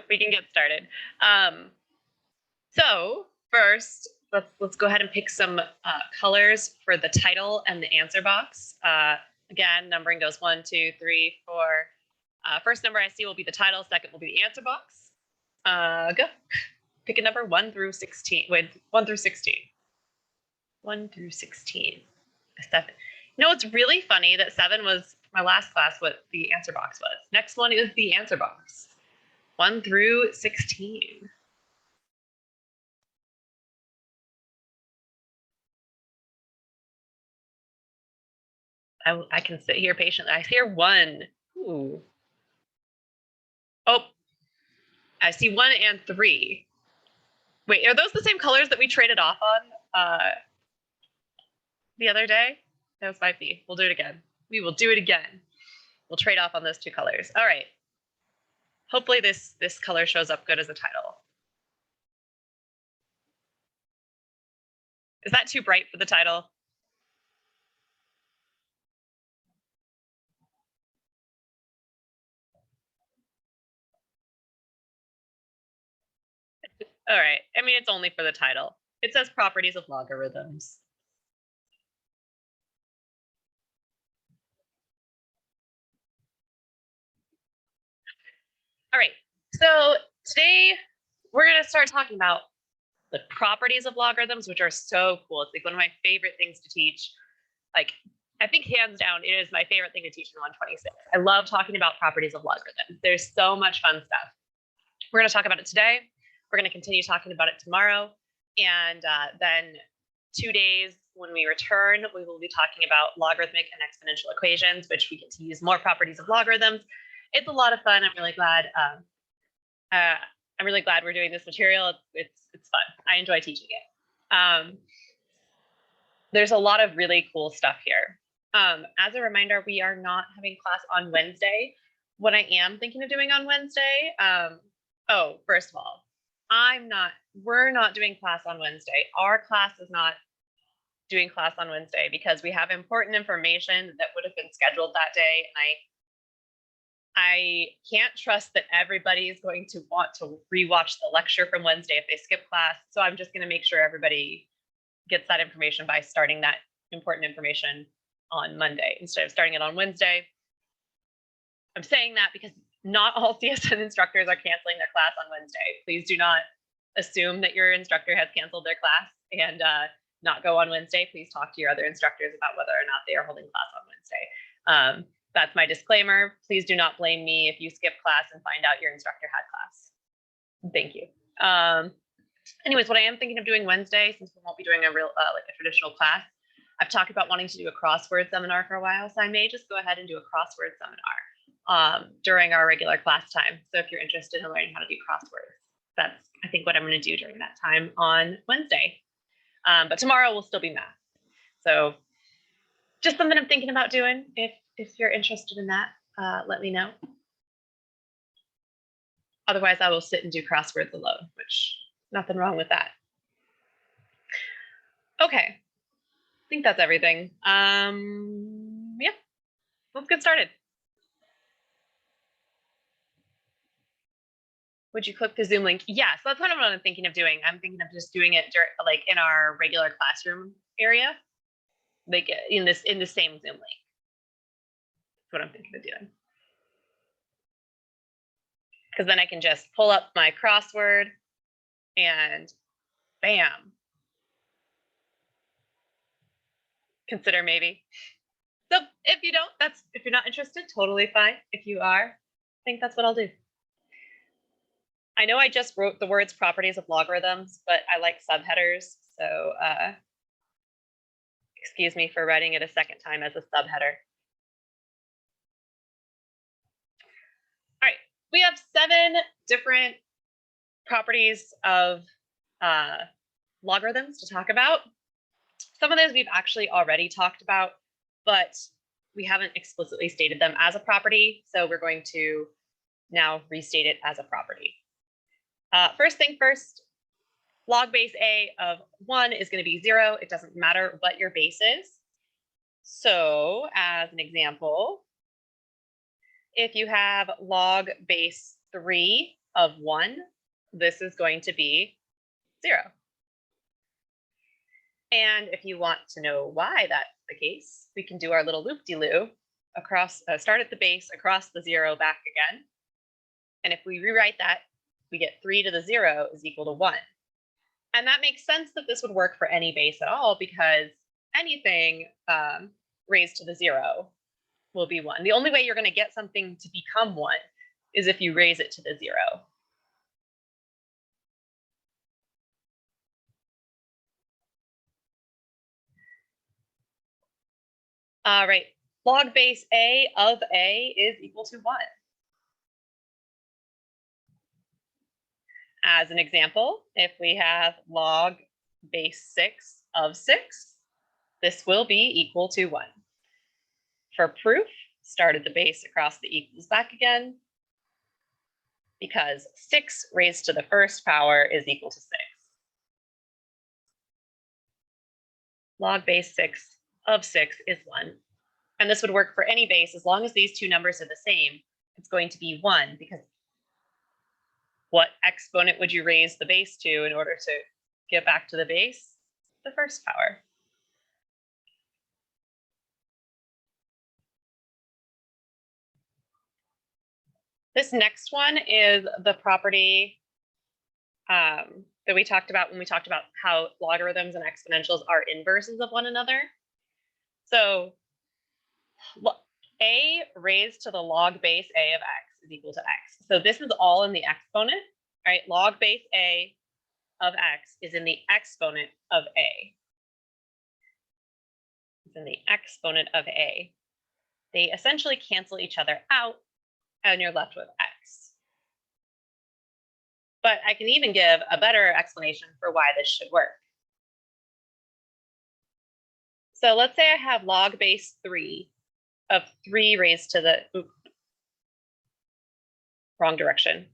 we can get started. So first, let's go ahead and pick some colors for the title and the answer box. Again, numbering goes 1, 2, 3, 4. First number I see will be the title. Second will be the answer box. Go. Pick a number 1 through 16. Wait, 1 through 16. 1 through 16. 7. You know, it's really funny that 7 was my last class what the answer box was. Next one is the answer box. 1 through 16. I can sit here patiently. I hear 1. Ooh. Oh, I see 1 and 3. Wait, are those the same colors that we traded off on the other day? Those might be. We'll do it again. We will do it again. We'll trade off on those 2 colors. All right. Hopefully this color shows up good as a title. Is that too bright for the title? All right. I mean, it's only for the title. It says properties of logarithms. All right. So today we're going to start talking about the properties of logarithms, which are so cool. It's like one of my favorite things to teach. Like, I think hands down, it is my favorite thing to teach in 126. I love talking about properties of logarithms. There's so much fun stuff. We're going to talk about it today. We're going to continue talking about it tomorrow. And then 2 days when we return, we will be talking about logarithmic and exponential equations, which we get to use more properties of logarithms. It's a lot of fun. I'm really glad. I'm really glad we're doing this material. It's fun. I enjoy teaching it. There's a lot of really cool stuff here. As a reminder, we are not having class on Wednesday. What I am thinking of doing on Wednesday, first of all, we're not doing class on Wednesday. Our class is not doing class on Wednesday because we have important information that would have been scheduled that day. And I can't trust that everybody is going to want to rewatch the lecture from Wednesday if they skip class. So I'm just going to make sure everybody gets that information by starting that important information on Monday instead of starting it on Wednesday. I'm saying that because not all CSN instructors are canceling their class on Wednesday. Please do not assume that your instructor has canceled their class and not go on Wednesday. Please talk to your other instructors about whether or not they are holding class on Wednesday. That's my disclaimer. Please do not blame me if you skip class and find out your instructor had class. Thank you. Anyways, what I am thinking of doing Wednesday, since we won't be doing a real like a traditional class, I've talked about wanting to do a crossword seminar for a while, so I may just go ahead and do a crossword seminar during our regular class time. So if you're interested in learning how to do crosswords, that's I think what I'm going to do during that time on Wednesday. But tomorrow will still be math. So just something I'm thinking about doing. If you're interested in that, let me know. Otherwise, I will sit and do crosswords alone, which nothing wrong with that. Okay, I think that's everything. Yeah, let's get started. Would you click the Zoom link? Yes, that's kind of what I'm thinking of doing. I'm thinking of just doing it like in our regular classroom area, like in the same Zoom link. That's what I'm thinking of doing. Because then I can just pull up my crossword and bam. Consider maybe. So if you don't, if you're not interested, totally fine. If you are, I think that's what I'll do. I know I just wrote the words properties of logarithms, but I like subheaders. So excuse me for writing it a second time as a subheader. All right, we have 7 different properties of logarithms to talk about. Some of those we've actually already talked about, but we haven't explicitly stated them as a property. So we're going to now restate it as a property. First thing first, log base A of 1 is going to be 0. It doesn't matter what your base is. So as an example, if you have log base 3, of 1, this is going to be 0. And if you want to know why that's the case, we can do our little loop-de-loop across, start at the base, across the 0, back again. And if we rewrite that, we get 3 to the 0 is equal to 1. And that makes sense that this would work for any base at all, because anything raised to the 0 will be 1. The only way you're going to get something to become 1 is if you raise it to the 0. All right, log base A of A is equal to 1. As an example, if we have log base 6 of 6, this will be equal to 1. For proof, start at the base, across the equals, back again, because 6 raised to the first power is equal to 6. Log base 6 of 6 is 1. And this would work for any base as long as these two numbers are the same. It's going to be 1, because what exponent would you raise the base to in order to get back to the base? The first power. This next one is the property that we talked about when we talked about how logarithms and exponentials are inverses of one another. So a raised to the log base a of x is equal to x. So this is all in the exponent, right? Log base a of x is in the exponent of a. It's in the exponent of a. They essentially cancel each other out, and you're left with x. But I can even give a better explanation for why this should work. So let's say I have log base 3 of 3 raised to the, wrong direction.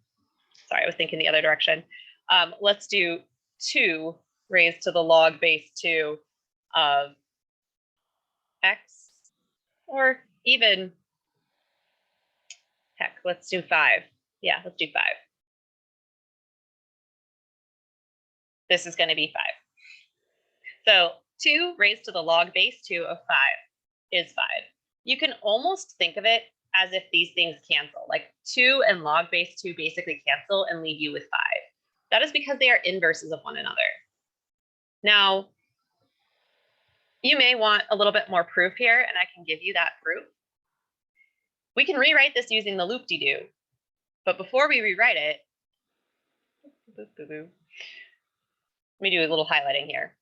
Sorry, I was thinking the other direction. Let's do 2 raised to the log base 2 of x, or even, heck, let's do 5. Yeah, let's do 5. This is going to be 5. So 2 raised to the log base 2 of 5 is 5. You can almost think of it as if these things cancel, like 2 and log base 2 basically cancel and leave you with 5. That is because they are inverses of one another. Now, you may want a little bit more proof here, and I can give you that proof. We can rewrite this using the loop-de-doo, but before we rewrite it, let me do a little highlighting here.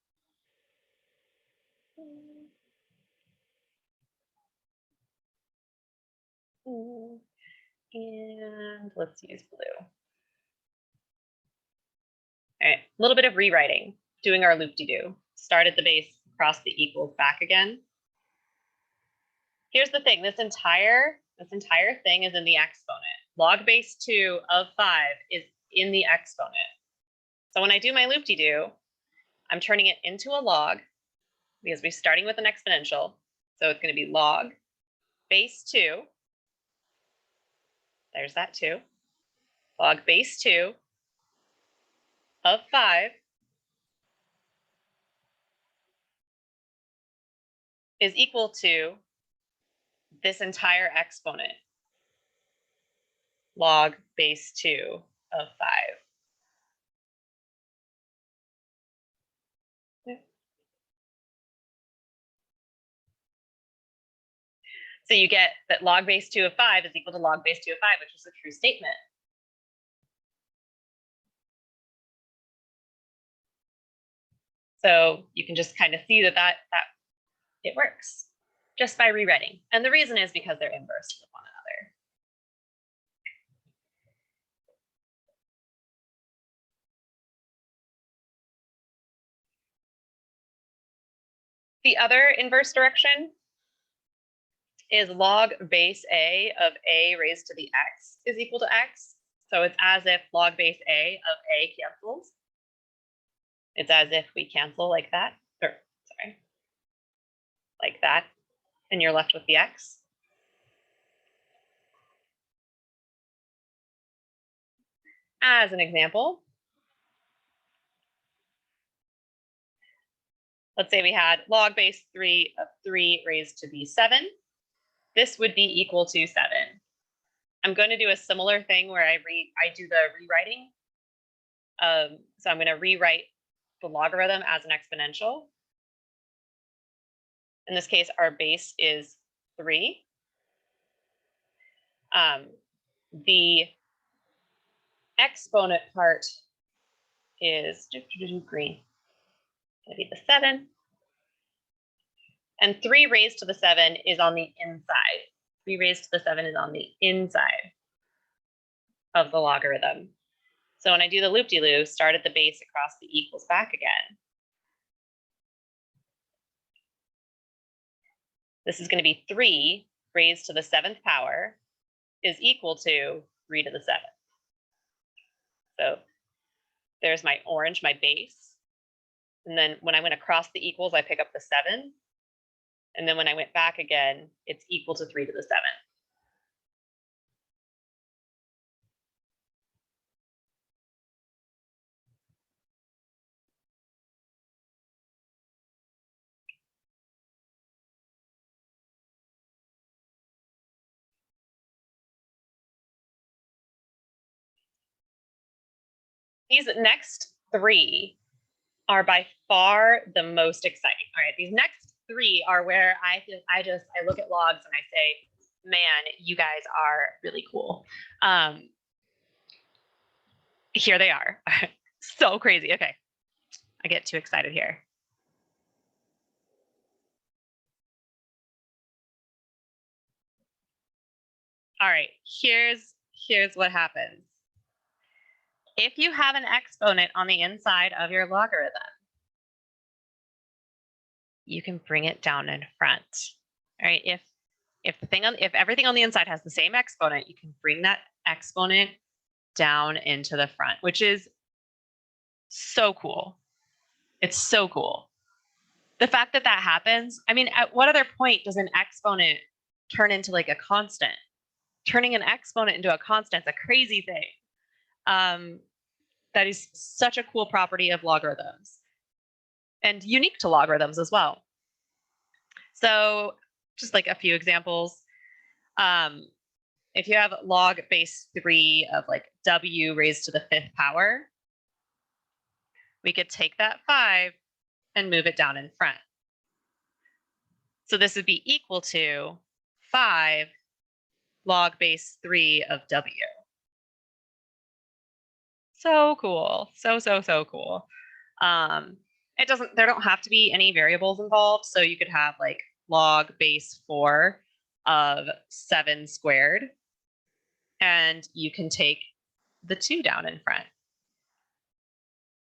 And let's use blue. All right, a little bit of rewriting, doing our loop-de-doo. Start at the base, cross the equals, back again. Here's the thing, this entire thing is in the exponent. Log base 2 of 5 is in the exponent. So when I do my loop-de-doo, I'm turning it into a log, because we're starting with an exponential. So it's going to be log base 2. There's that 2. Log base 2 of 5 is equal to this entire exponent, log base 2 of 5. So you get that log base 2 of 5 is equal to log base 2 of 5, which is a true statement. So you can just kind of see that it works just by rewriting. And the reason is because they're inverse of one another. The other inverse direction is log base a of a raised to the x is equal to x. So it's as if log base a of a cancels. It's as if we cancel like that, or sorry, like that, and you're left with the x. as an example, let's say we had log base 3 of 3 raised to the 7. This would be equal to 7. I'm going to do a similar thing where I do the rewriting. So I'm going to rewrite the logarithm as an exponential. In this case, our base is 3. The exponent part is green. Going to be the 7. And 3 raised to the 7 is on the inside. 3 raised to the 7 is on the inside of the logarithm. So when I do the loop-de-loop, start at the base across the equals back again. This is going to be 3 raised to the 7th power is equal to 3 to the 7th. So there's my orange, my base. And then when I went across the equals, I pick up the 7. And then when I went back again, it's equal to 3 to the 7th. These next 3 are by far the most exciting. All right, these next 3 are where I look at logs and I say, man, you guys are really cool. Here they are. So crazy. Okay, I get too excited here. All right, here's what happens. If you have an exponent on the inside of your logarithm, you can bring it down in front. All right, if everything on the inside has the same exponent, you can bring that exponent down into the front, which is so cool. It's so cool. The fact that that happens, I mean, at what other point does an exponent turn into like a constant? Turning an exponent into a constant is a crazy thing. That is such a cool property of logarithms and unique to logarithms as well. So just like a few examples. If you have log base 3 of like w raised to the 5th power, we could take that 5 and move it down in front. So this would be equal to 5 log base 3 of w. So cool. So cool. There don't have to be any variables involved. So you could have like log base 4 of 7 squared. And you can take the 2 down in front.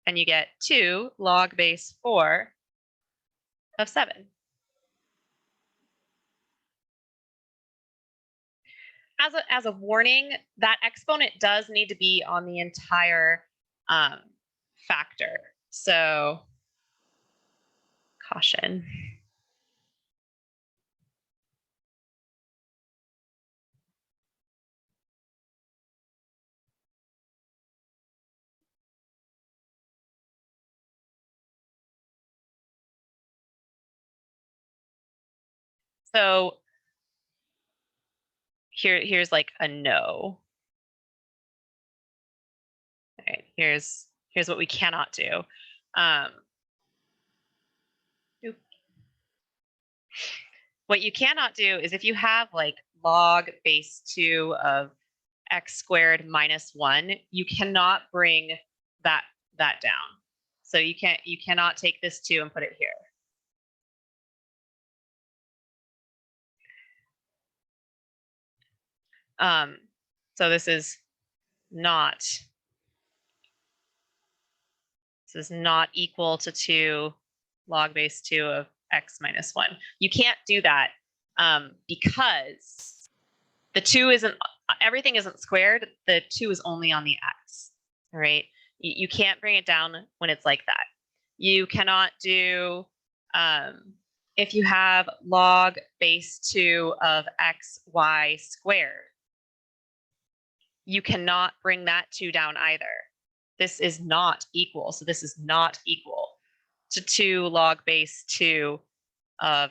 And you get 2 log base 4 of 7. As a warning, that exponent does need to be on the entire factor. So caution. So here's like a no. All right, here's what we cannot do. What you cannot do is if you have like log base 2 of x squared minus 1, you cannot bring that down. So you cannot take this 2 and put it here. So this is not equal to 2 log base 2 of x minus 1. You can't do that because the 2 everything isn't squared. The 2 is only on the x, right? You can't bring it down when it's like that. You cannot do, if you have log base 2 of xy squared, you cannot bring that 2 down either. This is not equal. So this is not equal to 2 log base 2 of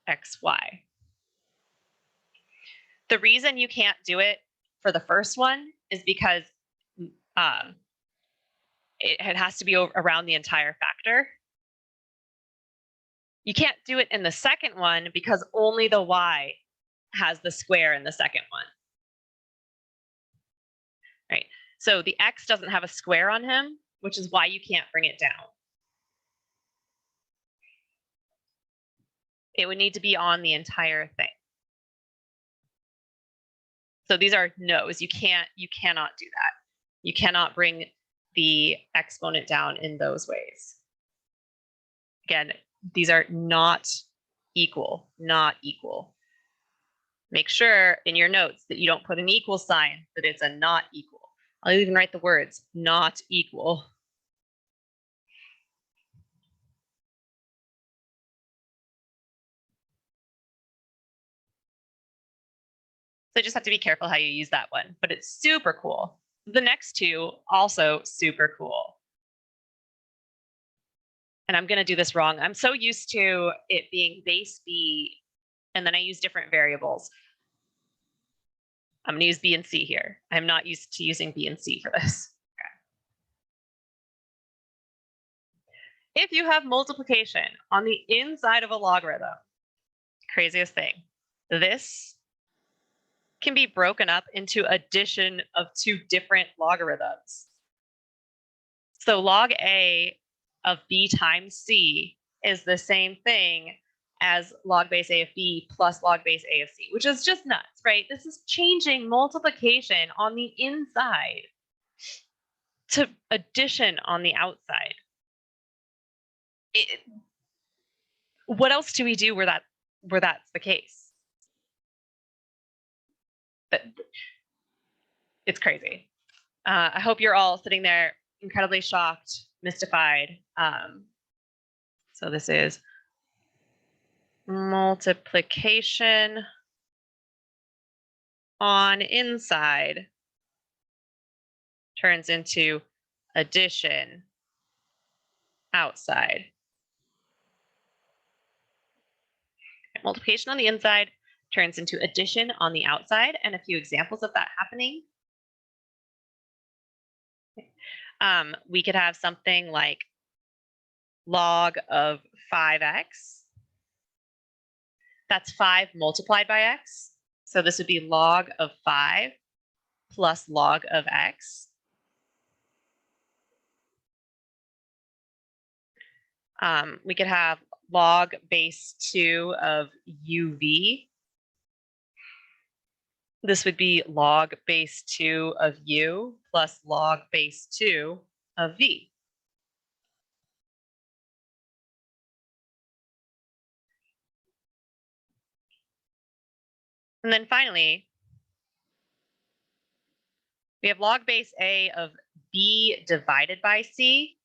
xy. The reason you can't do it for the first one is because it has to be around the entire factor. You can't do it in the second one because only the y has the square in the second one. Right? So the x doesn't have a square on him, which is why you can't bring it down. It would need to be on the entire thing. So these are no's. You cannot do that. You cannot bring the exponent down in those ways. Again, these are not equal, not equal. Make sure in your notes that you don't put an equal sign, that it's a not equal. I'll even write the words not equal. So you just have to be careful how you use that one, but it's super cool. The next two, also super cool. And I'm going to do this wrong. I'm so used to it being base b, and then I use different variables. I'm going to use b and c here. I'm not used to using b and c for this. Okay. If you have multiplication on the inside of a logarithm, craziest thing, this can be broken up into addition of 2 different logarithms. So log a of b times c is the same thing as log base a of b plus log base a of c, which is just nuts, right? This is changing multiplication on the inside to addition on the outside. What else do we do where that's the case? But it's crazy. I hope you're all sitting there incredibly shocked, mystified. So this is multiplication on inside turns into addition outside. Multiplication on the inside turns into addition on the outside, and a few examples of that happening. We could have something like log of 5x. That's 5 multiplied by x. So this would be log of 5 plus log of x. We could have log base 2 of uv. This would be log base 2 of u plus log base 2 of v. And then finally, we have log base a of b divided by c.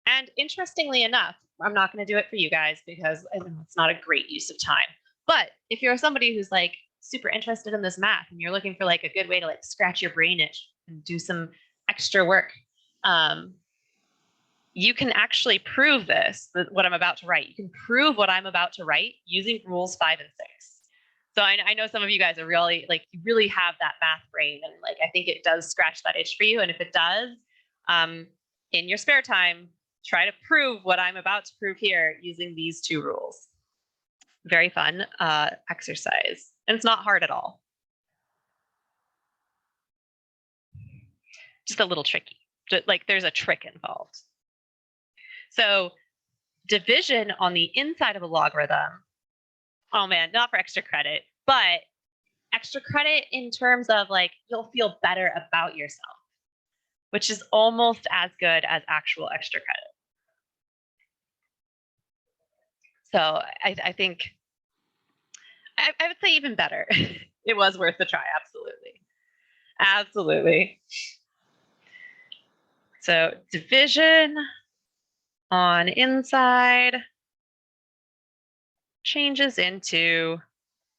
And interestingly enough, I'm not going to do it for you guys because it's not a great use of time. But if you're somebody who's like super interested in this math and you're looking for like a good way to like scratch your brain itch and do some extra work, you can actually prove this, what I'm about to write. You can prove what I'm about to write using rules 5 and 6. So I know some of you guys are really like, you really have that math brain, and like I think it does scratch that itch for you. And if it does, in your spare time, try to prove what I'm about to prove here using these 2 rules. Very fun exercise, and it's not hard at all. Just a little tricky, like there's a trick involved. So division on the inside of a logarithm, oh man, not for extra credit, but extra credit in terms of like, you'll feel better about yourself, which is almost as good as actual extra credit. So I think, I would say even better. It was worth the try, absolutely. Absolutely. So division on inside changes into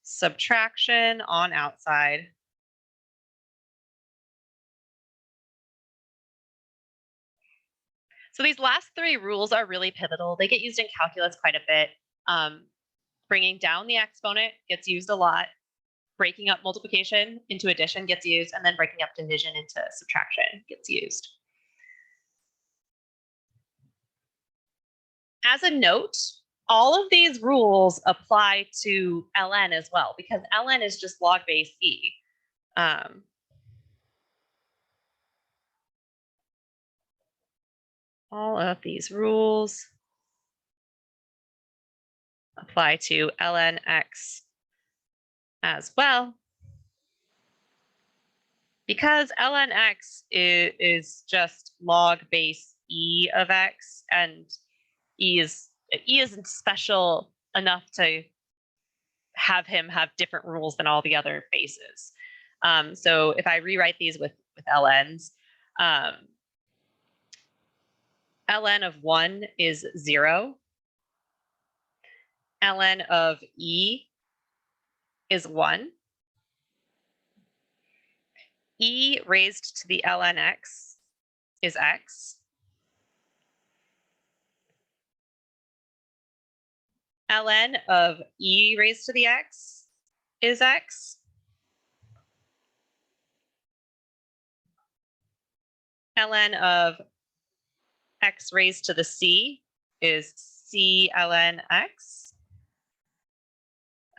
subtraction on outside. So these last three rules are really pivotal. They get used in calculus quite a bit. Bringing down the exponent gets used a lot. Breaking up multiplication into addition gets used, and then breaking up division into subtraction gets used. As a note, all of these rules apply to ln as well, because ln is just log base e. All of these rules apply to ln x as well, because ln x is just log base e of x, and e isn't special enough to have him have different rules than all the other bases. So if I rewrite these with ln's, ln of 1 is 0. ln of e is 1. E raised to the ln x is x. Ln of e raised to the x is x. Ln of x raised to the c is c ln x.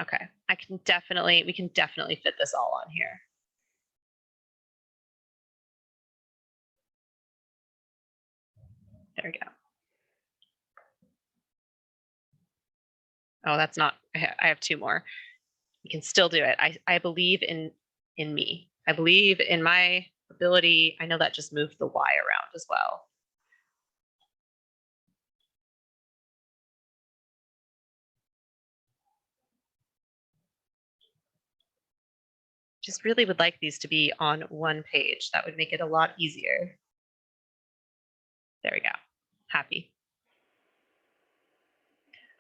Okay, we can definitely fit this all on here. There we go. Oh, that's not, I have two more. You can still do it. I believe in me. I believe in my ability. I know that just moved the y around as well. Just really would like these to be on one page. That would make it a lot easier. There we go. Happy.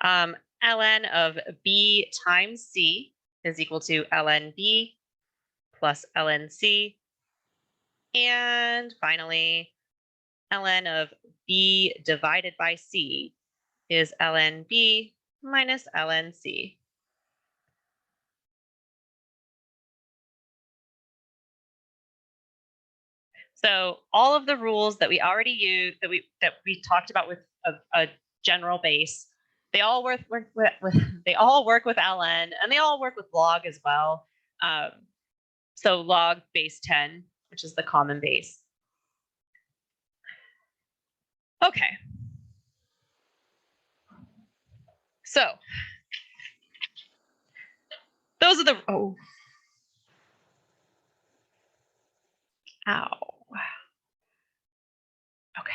Ln of b times c is equal to ln b plus ln c. And finally, ln of b divided by c is ln b minus ln c. So all of the rules that we already used, that we talked about with a general base, they all work with ln, and they all work with log as well. So log base 10, which is the common base. Okay. So those are the, oh, ow. Okay.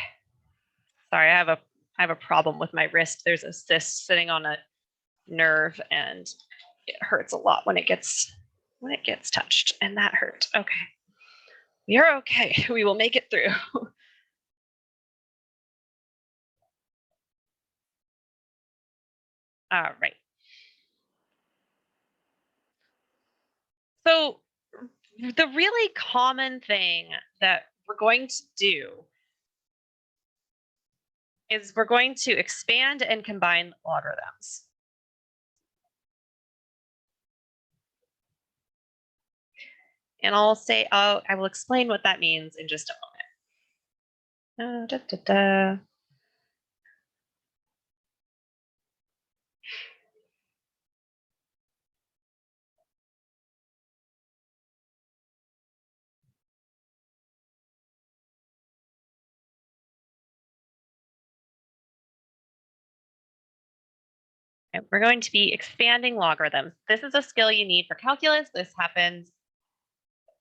Sorry, I have a problem with my wrist. There's a cyst sitting on a nerve, and it hurts a lot when it gets touched, and that hurt. Okay. We are okay. We will make it through. All right. So the really common thing that we're going to do is we're going to expand and combine logarithms. And I will explain what that means in just a moment. We're going to be expanding logarithms. This is a skill you need for calculus. This happens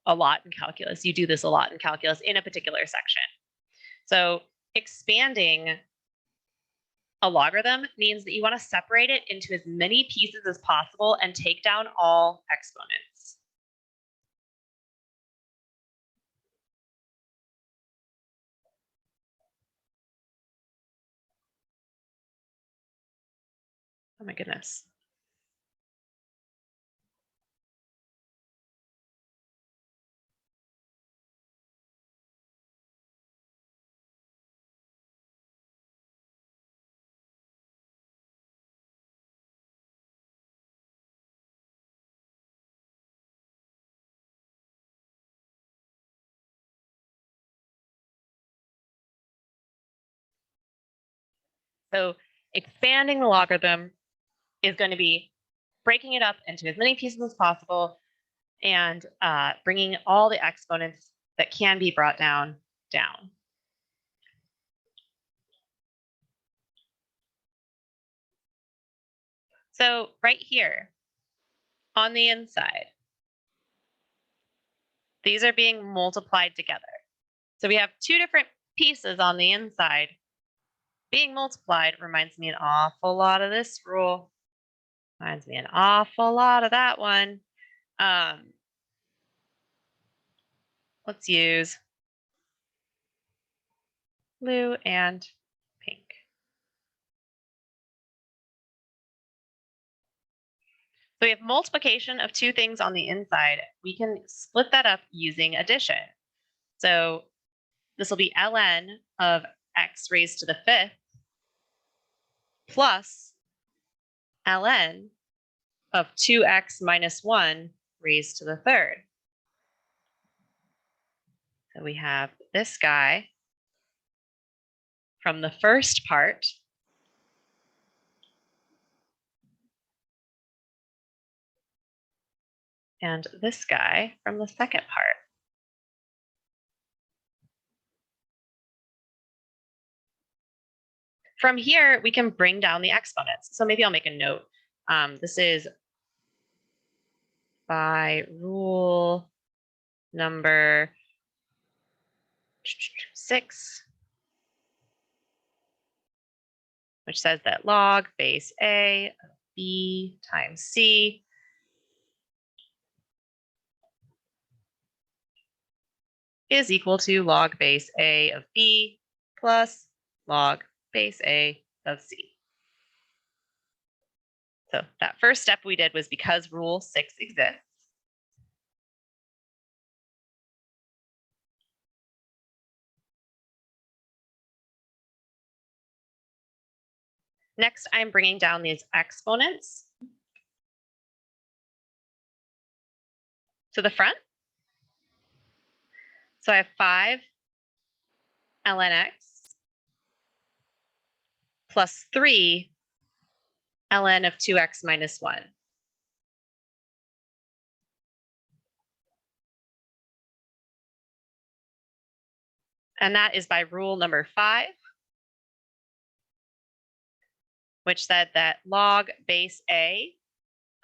a lot in calculus. You do this a lot in calculus in a particular section. So expanding a logarithm means that you want to separate it into as many pieces as possible and take down all exponents. Oh my goodness. So expanding the logarithm is going to be breaking it up into as many pieces as possible and bringing all the exponents that can be brought down. So right here on the inside, these are being multiplied together. So we have two different pieces on the inside being multiplied. Reminds me an awful lot of this rule. Reminds me an awful lot of that one. Let's use blue and pink. So we have multiplication of two things on the inside. We can split that up using addition. So this will be ln of x raised to the fifth plus ln of 2x minus 1 raised to the third. So we have this guy from the first part and this guy from the second part. From here, we can bring down the exponents. So maybe I'll make a note. This is by rule number 6, which says that log base A of B times C is equal to log base A of B plus log base A of C. So that first step we did was because rule 6 exists. Next, I'm bringing down these exponents to the front. So I have 5 ln x plus 3 ln of 2x minus 1. And that is by rule number 5, which said that log base A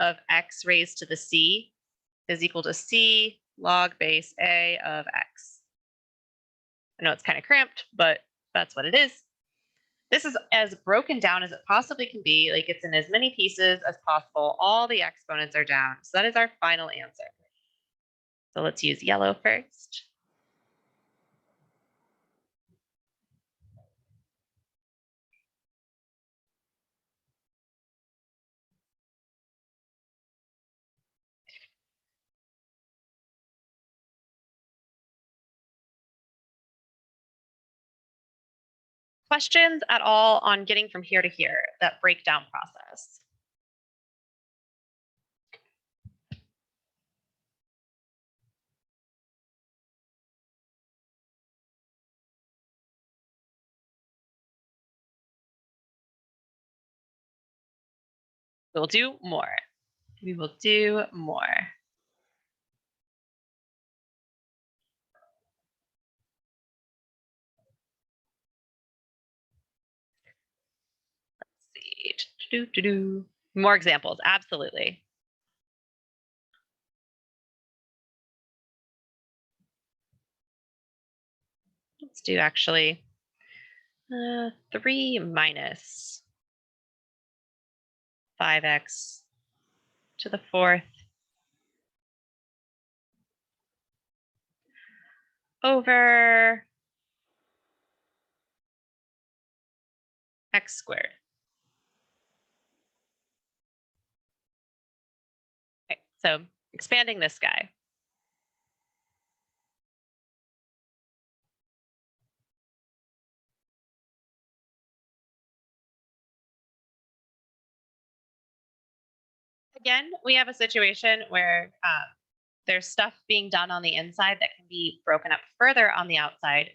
of x raised to the c is equal to c log base A of x. I know it's kind of cramped, but that's what it is. This is as broken down as it possibly can be, like it's in as many pieces as possible. All the exponents are down. So that is our final answer. So let's use yellow first. Questions at all on getting from here to here, that breakdown process? We'll do more. We will do more. Let's see. More examples, absolutely. Let's do actually 3 minus 5x to the fourth over x squared. Okay, so expanding this guy. Again, we have a situation where there's stuff being done on the inside that can be broken up further on the outside.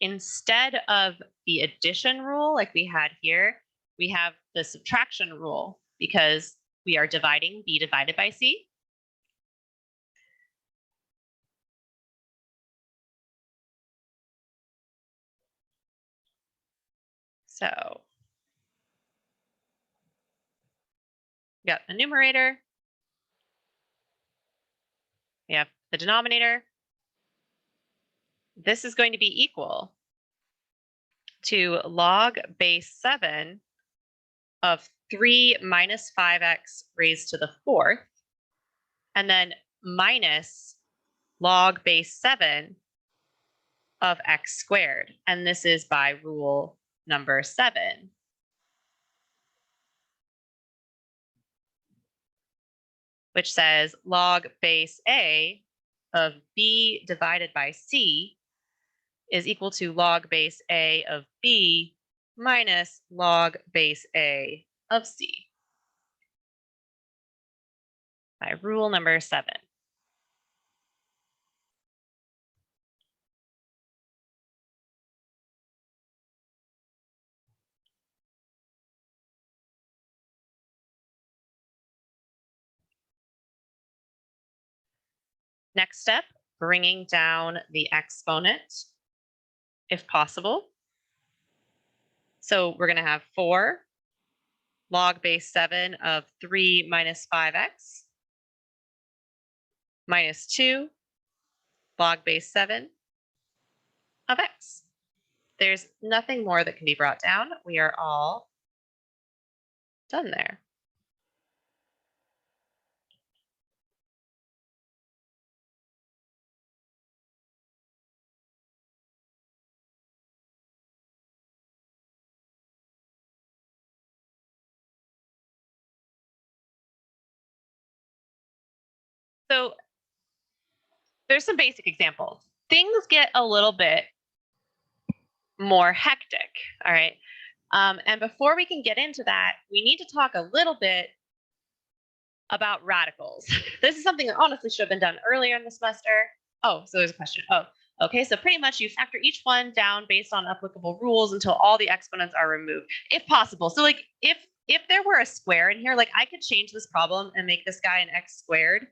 Instead of the addition rule like we had here, we have the subtraction rule because we are dividing b divided by c. So we got the numerator, we have the denominator. This is going to be equal to log base 7 of 3 minus 5x raised to the 4th, and then minus log base 7 of x squared. And this is by rule number 7. Which says log base a of b divided by c is equal to log base a of b minus log base a of c. By rule number 7. Next step, bringing down the exponent, if possible. So we're going to have 4 log base 7 of 3 minus 5x minus 2 log base 7 of x. There's nothing more that can be brought down. We are all done there. So there's some basic examples. Things get a little bit more hectic, all right? And before we can get into that, we need to talk a little bit about radicals. This is something that honestly should have been done earlier in the semester. Oh, so there's a question. Oh, okay, so pretty much you factor each one down based on applicable rules until all the exponents are removed, if possible. So like if there were a square in here, like I could change this problem and make this guy an x squared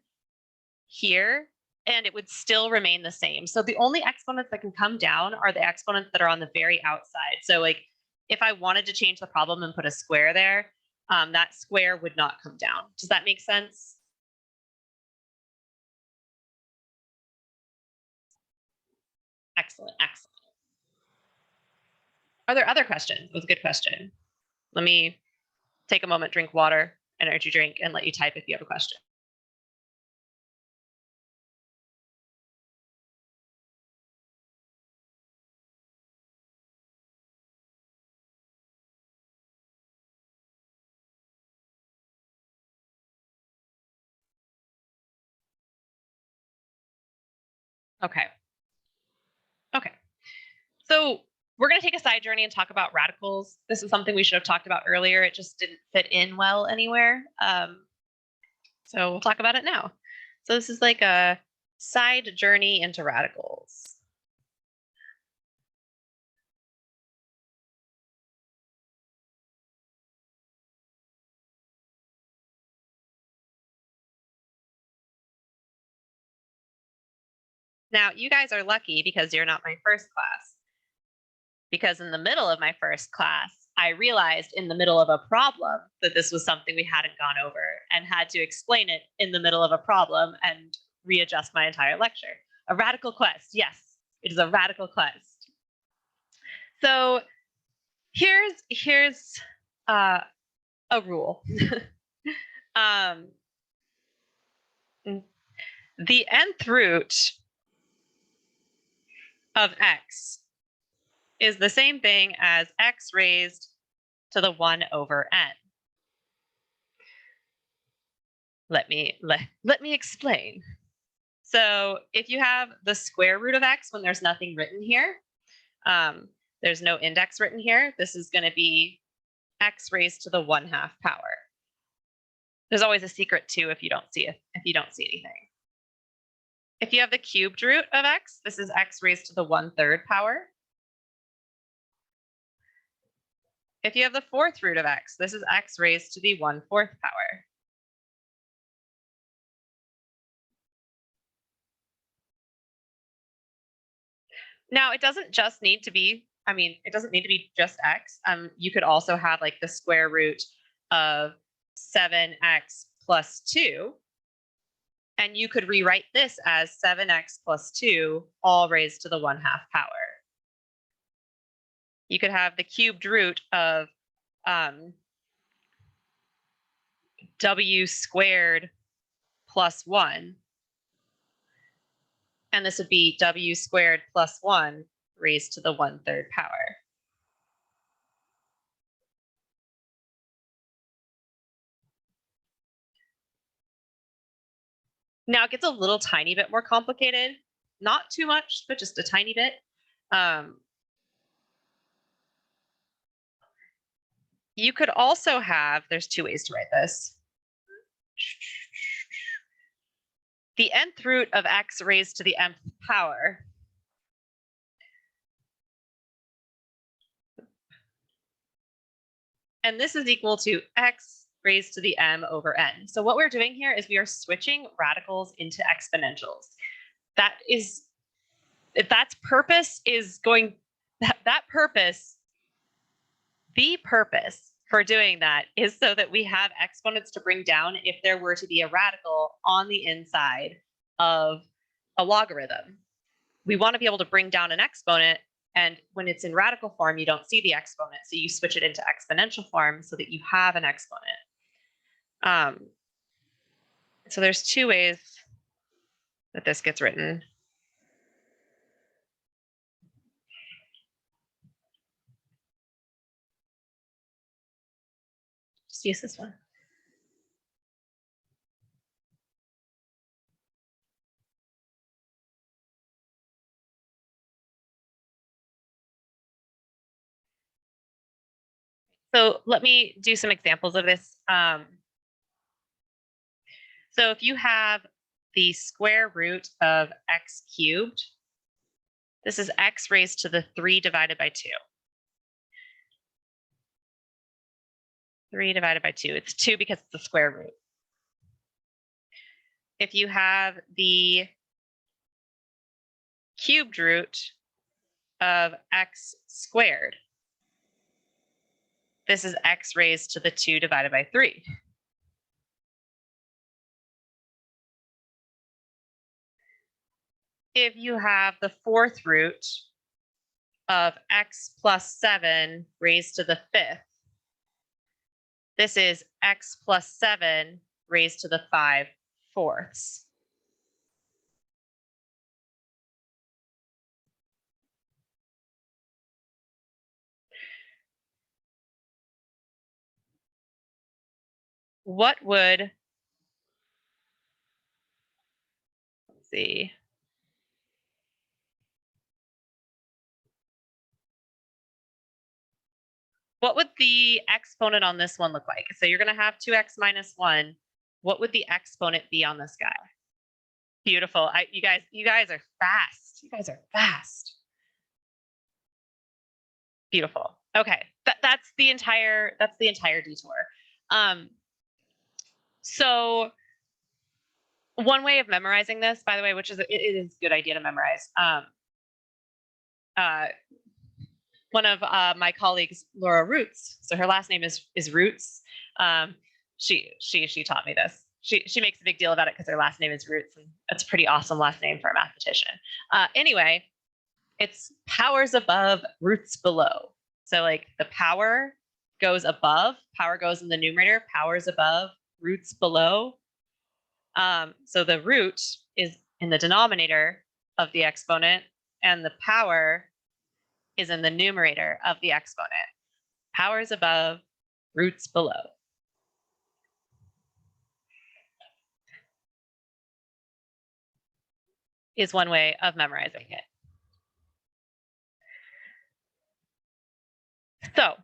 here, and it would still remain the same. So the only exponents that can come down are the exponents that are on the very outside. So like if I wanted to change the problem and put a square there, that square would not come down. Does that make sense? Excellent, excellent. Are there other questions? It was a good question. Let me take a moment, drink water, energy drink, and let you type if you have a question. Okay. Okay. So we're going to take a side journey and talk about radicals. This is something we should have talked about earlier. It just didn't fit in well anywhere. So we'll talk about it now. So this is like a side journey into radicals. Now, you guys are lucky because you're not my first class. Because in the middle of my first class, I realized in the middle of a problem that this was something we hadn't gone over and had to explain it in the middle of a problem and readjust my entire lecture. A radical quest. Yes, it is a radical quest. So here's a rule. The nth root of x is the same thing as x raised to the 1 over n. Let me explain. So if you have the square root of x when there's nothing written here, there's no index written here, this is going to be x raised to the 1/2 power. There's always a secret too if you don't see anything. If you have the cubed root of x, this is x raised to the 1/3 power. If you have the fourth root of x, this is x raised to the 1/4 power. Now, it doesn't just need to be, it doesn't need to be just x. You could also have like the square root of 7x plus 2. And you could rewrite this as 7x plus 2 all raised to the 1/2 power. You could have the cubed root of w squared plus 1. And this would be w squared plus 1 raised to the 1/3 power. Now it gets a little tiny bit more complicated. Not too much, but just a tiny bit. You could also have, there's two ways to write this. The nth root of x raised to the mth power. And this is equal to x raised to the m over n. So what we're doing here is we are switching radicals into exponentials. That is, if that's purpose is going, that purpose, the purpose for doing that is so that we have exponents to bring down if there were to be a radical on the inside of a logarithm. We want to be able to bring down an exponent, and when it's in radical form, you don't see the exponent, so you switch it into exponential form so that you have an exponent. So there's two ways that this gets written. Just use this one. So let me do some examples of this. So if you have the square root of x cubed, this is x raised to the 3 divided by 2. 3 divided by 2. It's 2 because it's the square root. If you have the cubed root of x squared, this is x raised to the 2 divided by 3. If you have the fourth root of x plus 7 raised to the 5th, this is x plus 7 raised to the 5/4. What would, let's see. What would the exponent on this one look like? So you're going to have 2x minus 1. What would the exponent be on this guy? Beautiful. You guys are fast. You guys are fast. Beautiful. Okay, that's the entire detour. So one way of memorizing this, by the way, which is it is a good idea to memorize. One of my colleagues, Laura Roots, so her last name is Roots. She taught me this. She makes a big deal about it because her last name is Roots, and that's a pretty awesome last name for a mathematician. Anyway, it's powers above, roots below. So like the power goes above, power goes in the numerator, powers above, roots below. So the root is in the denominator of the exponent, and the power is in the numerator of the exponent. Powers above, roots below. Is one way of memorizing it. So.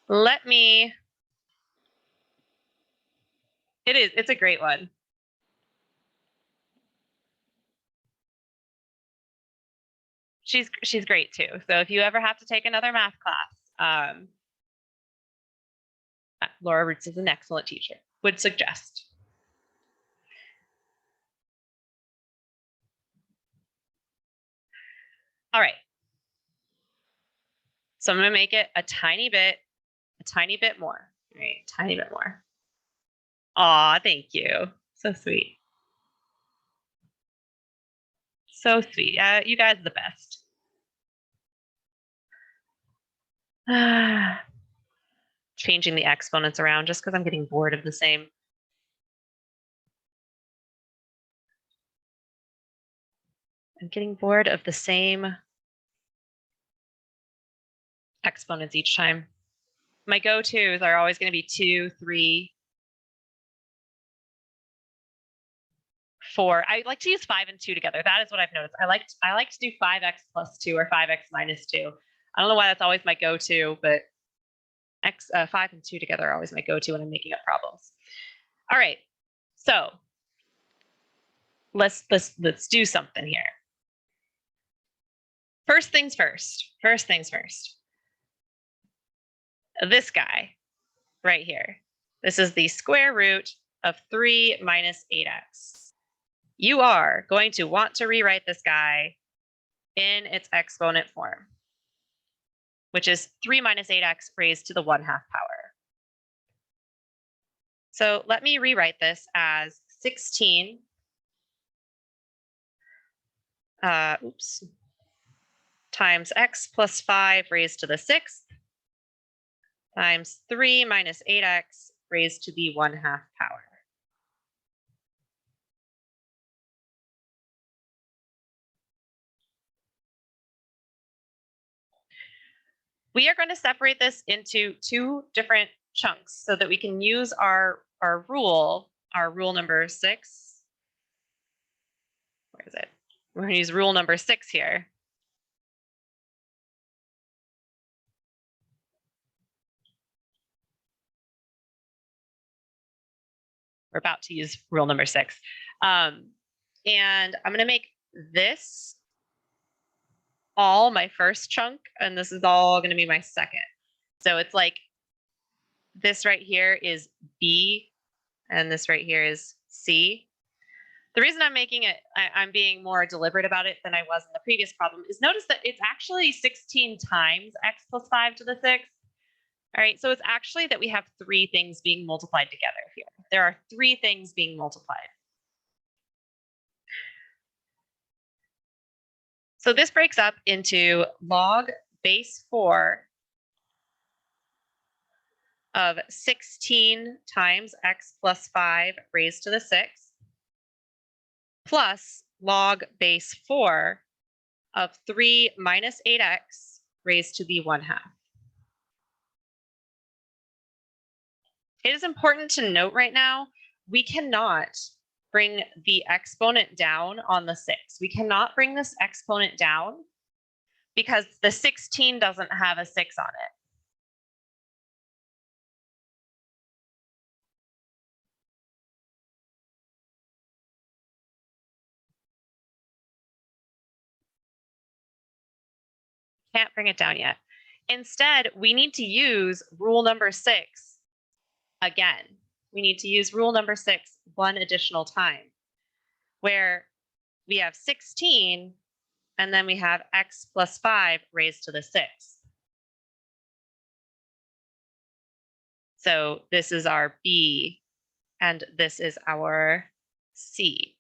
Let me, it's a great one. She's great too. So if you ever have to take another math class, Laura Roots is an excellent teacher. Would suggest. All right. So I'm going to make it a tiny bit more. All right, tiny bit more. Aw, thank you. So sweet. So sweet. You guys are the best. Changing the exponents around just because I'm getting bored of the same. I'm getting bored of the same exponents each time. My go-tos are always going to be 2, 3, 4. I like to use 5 and 2 together. That is what I've noticed. I like to do 5x plus 2 or 5x minus 2. I don't know why that's always my go-to, but 5 and 2 together are always my go-to when I'm making up problems. All right, so let's do something here. First things first. This guy right here. This is the square root of 3 minus 8x. You are going to want to rewrite this guy in its exponent form, which is 3 minus 8x raised to the 1/2 power. So let me rewrite this as 16 times x plus 5 raised to the 6th times 3 minus 8x raised to the 1/2 power. We are going to separate this into 2 different chunks so that we can use our rule number 6. Where is it? We're going to use rule number 6 here. We're about to use rule number 6. And I'm going to make this all my first chunk, and this is all going to be my second. So it's like this right here is B, and this right here is C. The reason I'm making it, I'm being more deliberate about it than I was in the previous problem, is notice that it's actually 16 times x plus 5 to the 6th. All right, so it's actually that we have 3 things being multiplied together here. There are 3 things being multiplied. So this breaks up into log base 4 of 16 times x plus 5 raised to the 6th plus log base 4 of 3 minus 8x raised to the 1/2. It is important to note right now, we cannot bring the exponent down on the 6. We cannot bring this exponent down because the 16 doesn't have a 6 on it. Can't bring it down yet. Instead, we need to use rule number 6 again. We need to use rule number 6 one additional time, where we have 16, and then we have x plus 5 raised to the 6th. So this is our B, and this is our C.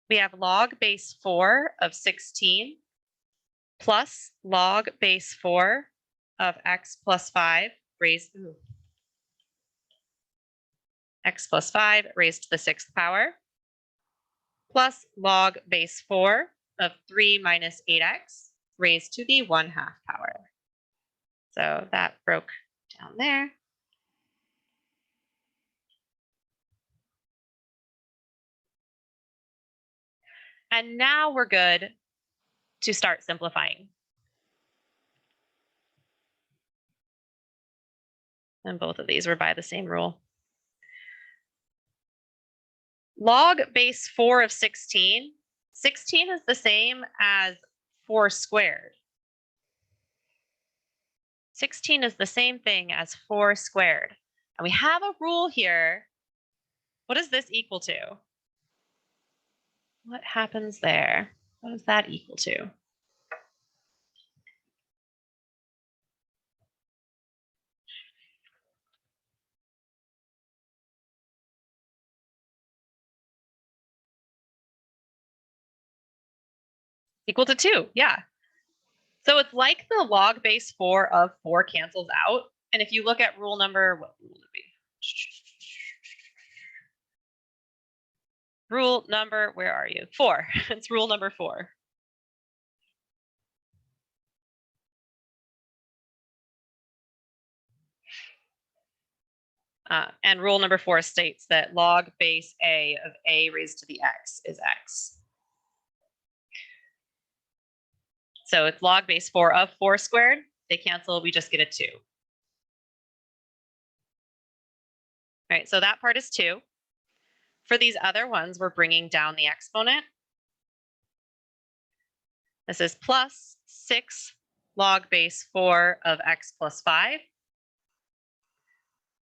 We have log base 4 of 16 plus log base 4 of x plus 5 raised to x plus 5 raised to the 6th power plus log base 4 of 3 minus 8x raised to the 1/2 power. So that broke down there. And now we're good to start simplifying. And both of these were by the same rule. log base 4 of 16. 16 is the same as 4 squared. 16 is the same thing as 4 squared. And we have a rule here. What is this equal to? What happens there? What is that equal to? Equal to 2, yeah. So it's like the log base 4 of 4 cancels out. And if you look at rule number, what rule would it be? Rule number, where are you? 4. It's rule number 4. And rule number 4 states that log base a of a raised to the x is x. So it's log base 4 of 4 squared. They cancel, we just get a 2. All right, so that part is 2. For these other ones, we're bringing down the exponent. This is plus 6 log base 4 of x plus 5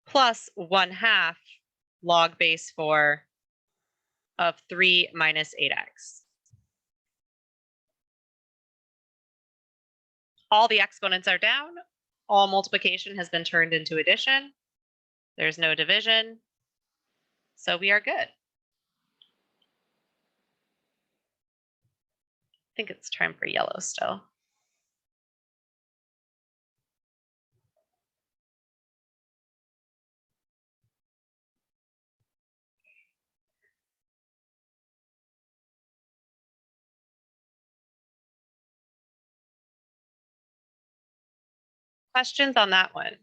plus 1/2 log base 4 of 3 minus 8x. All the exponents are down. All multiplication has been turned into addition. There's no division. So we are good. I think it's time for yellow still. Questions on that one?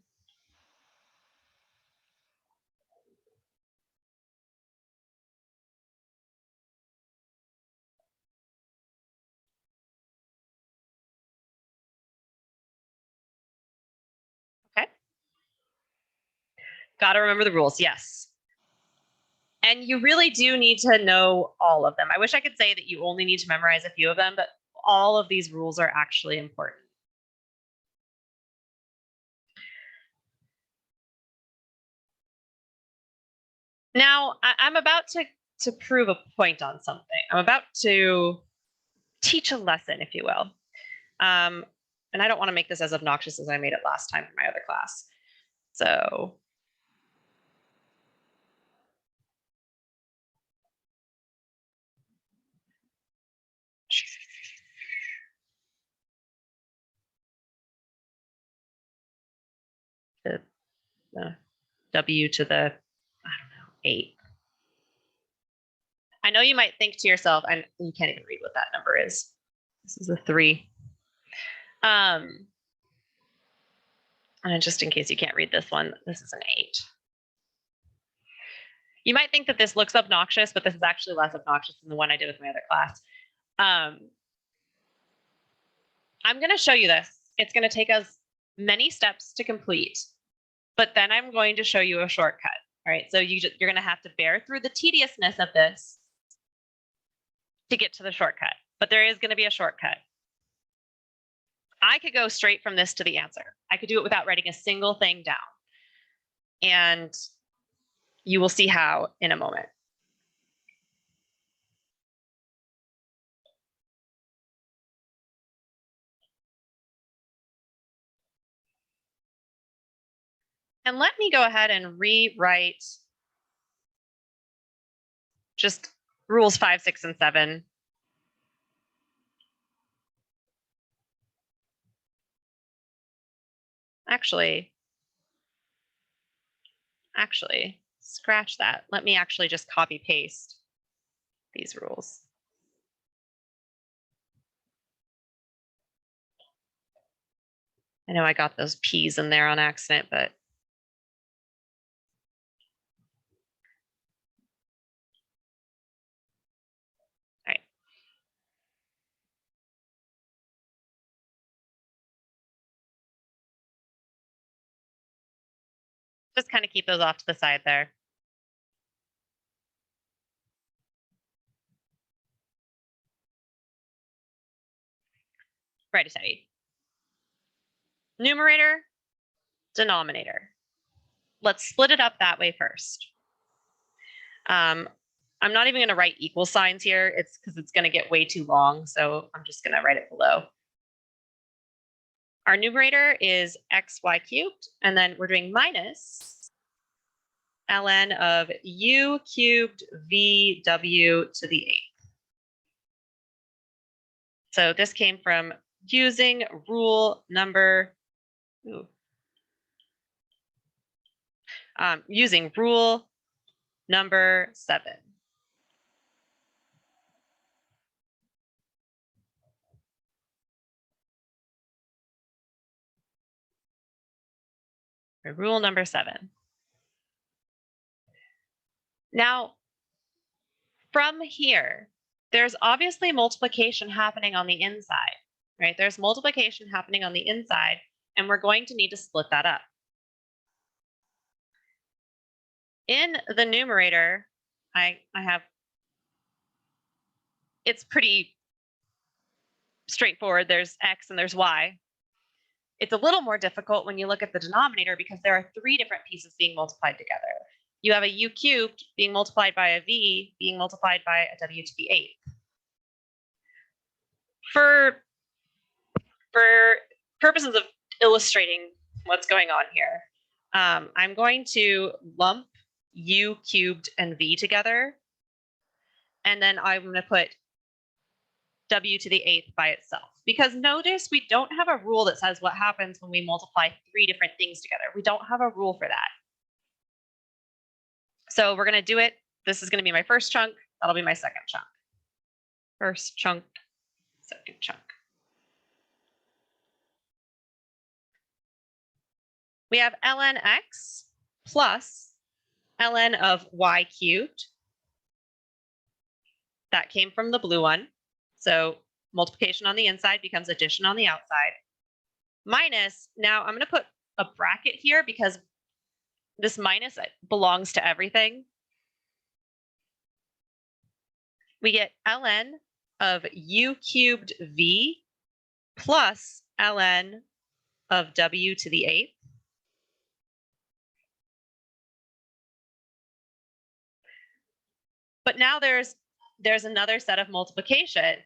Okay. Got to remember the rules, yes. And you really do need to know all of them. I wish I could say that you only need to memorize a few of them, but all of these rules are actually important. Now, I'm about to prove a point on something. I'm about to teach a lesson, if you will. And I don't want to make this as obnoxious as I made it last time in my other class. So the W to the, I don't know, 8. I know you might think to yourself, and you can't even read what that number is. This is a 3. And just in case you can't read this one, this is an 8. You might think that this looks obnoxious, but this is actually less obnoxious than the one I did with my other class. I'm going to show you this. It's going to take us many steps to complete, but then I'm going to show you a shortcut. All right, so you're going to have to bear through the tediousness of this to get to the shortcut, but there is going to be a shortcut. I could go straight from this to the answer. I could do it without writing a single thing down. And you will see how in a moment. And let me go ahead and rewrite just rules 5, 6, and 7. Actually, scratch that. Let me actually just copy paste these rules. I know I got those P's in there on accident, but all right. Just kind of keep those off to the side there. righty-tighty. Numerator, denominator. Let's split it up that way first. I'm not even going to write equal signs here. It's because it's going to get way too long. So I'm just going to write it below. Our numerator is xy cubed, and then we're doing minus ln of u cubed vw to the 8th. So this came from using rule number, using rule number 7. Rule number 7. Now, from here, there's obviously multiplication happening on the inside, right? There's multiplication happening on the inside, and we're going to need to split that up. In the numerator, I have, it's pretty straightforward. There's x and there's y. It's a little more difficult when you look at the denominator because there are 3 different pieces being multiplied together. You have a u cubed being multiplied by a v being multiplied by a w to the 8th. For purposes of illustrating what's going on here, I'm going to lump u cubed and v together, and then I'm going to put w to the 8th by itself. Because notice we don't have a rule that says what happens when we multiply 3 different things together. We don't have a rule for that. So we're going to do it. This is going to be my first chunk. That'll be my second chunk. First chunk, second chunk. We have ln x plus ln of y cubed. That came from the blue one. So multiplication on the inside becomes addition on the outside. Minus, now I'm going to put a bracket here because this minus belongs to everything. We get ln of u cubed v plus ln of w to the 8th. But now there's another set of multiplication,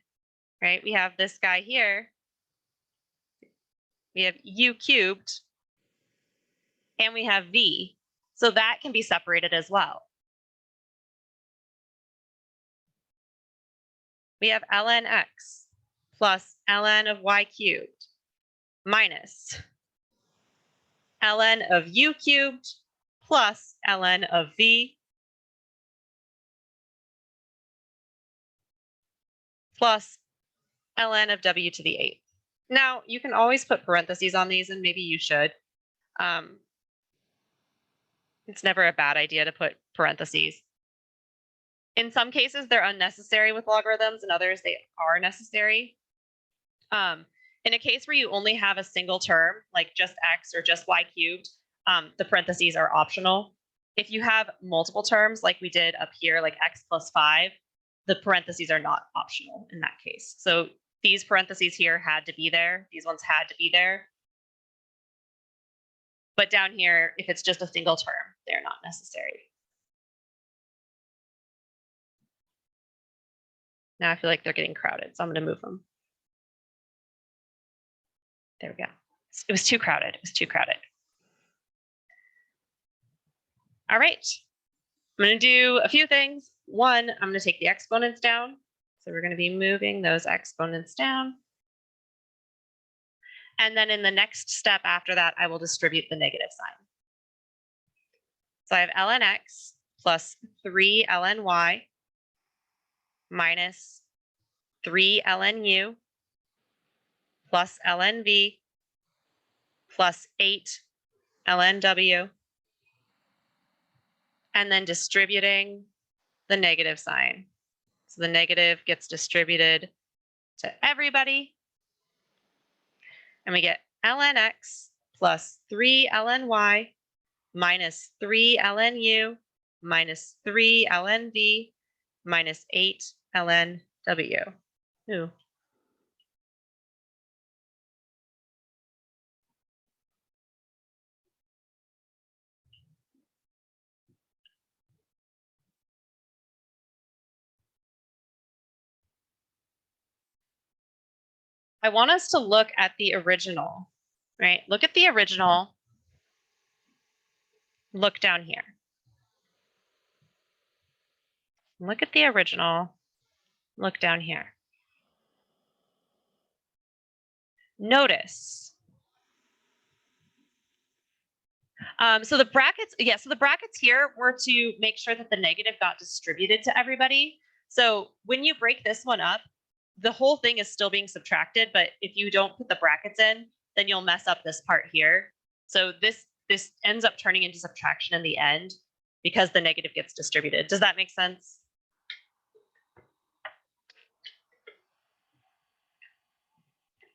right? We have this guy here. We have u cubed, and we have v. So that can be separated as well. We have ln x plus ln of y cubed minus ln of u cubed plus ln of v plus ln of w to the 8th. Now, you can always put parentheses on these, and maybe you should. It's never a bad idea to put parentheses. In some cases, they're unnecessary with logarithms, and others they are necessary. In a case where you only have a single term, like just x or just y cubed, the parentheses are optional. If you have multiple terms, like we did up here, like x plus 5, the parentheses are not optional in that case. So these parentheses here had to be there. These ones had to be there. But down here, if it's just a single term, they're not necessary. Now I feel like they're getting crowded, so I'm going to move them. There we go. It was too crowded. It was too crowded. All right. I'm going to do a few things. One, I'm going to take the exponents down. So we're going to be moving those exponents down. And then in the next step after that, I will distribute the negative sign. So I have ln x plus 3 ln y minus 3 ln u plus ln v plus 8 ln w, and then distributing the negative sign. So the negative gets distributed to everybody. And we get ln x plus 3 ln y minus 3 ln u minus 3 ln v minus 8 ln w. Ooh. I want us to look at the original, right? Look at the original. Look down here. Look at the original. Look down here. Notice. So the brackets, so the brackets here were to make sure that the negative got distributed to everybody. So when you break this one up, the whole thing is still being subtracted, but if you don't put the brackets in, then you'll mess up this part here. So this ends up turning into subtraction in the end because the negative gets distributed. Does that make sense?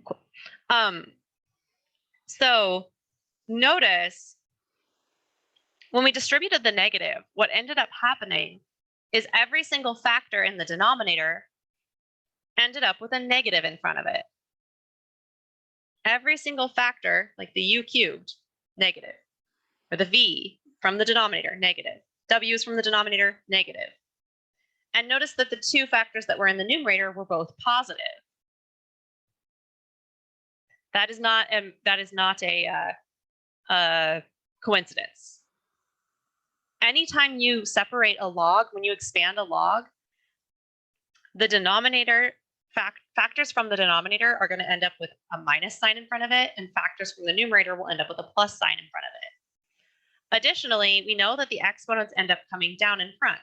Cool. So notice when we distributed the negative, what ended up happening is every single factor in the denominator ended up with a negative in front of it. Every single factor, like the u cubed, negative, or the v from the denominator, negative. W's from the denominator, negative. And notice that the two factors that were in the numerator were both positive. That is not a coincidence. Anytime you separate a log, when you expand a log, the denominator factors from the denominator are going to end up with a minus sign in front of it, and factors from the numerator will end up with a plus sign in front of it. Additionally, we know that the exponents end up coming down in front.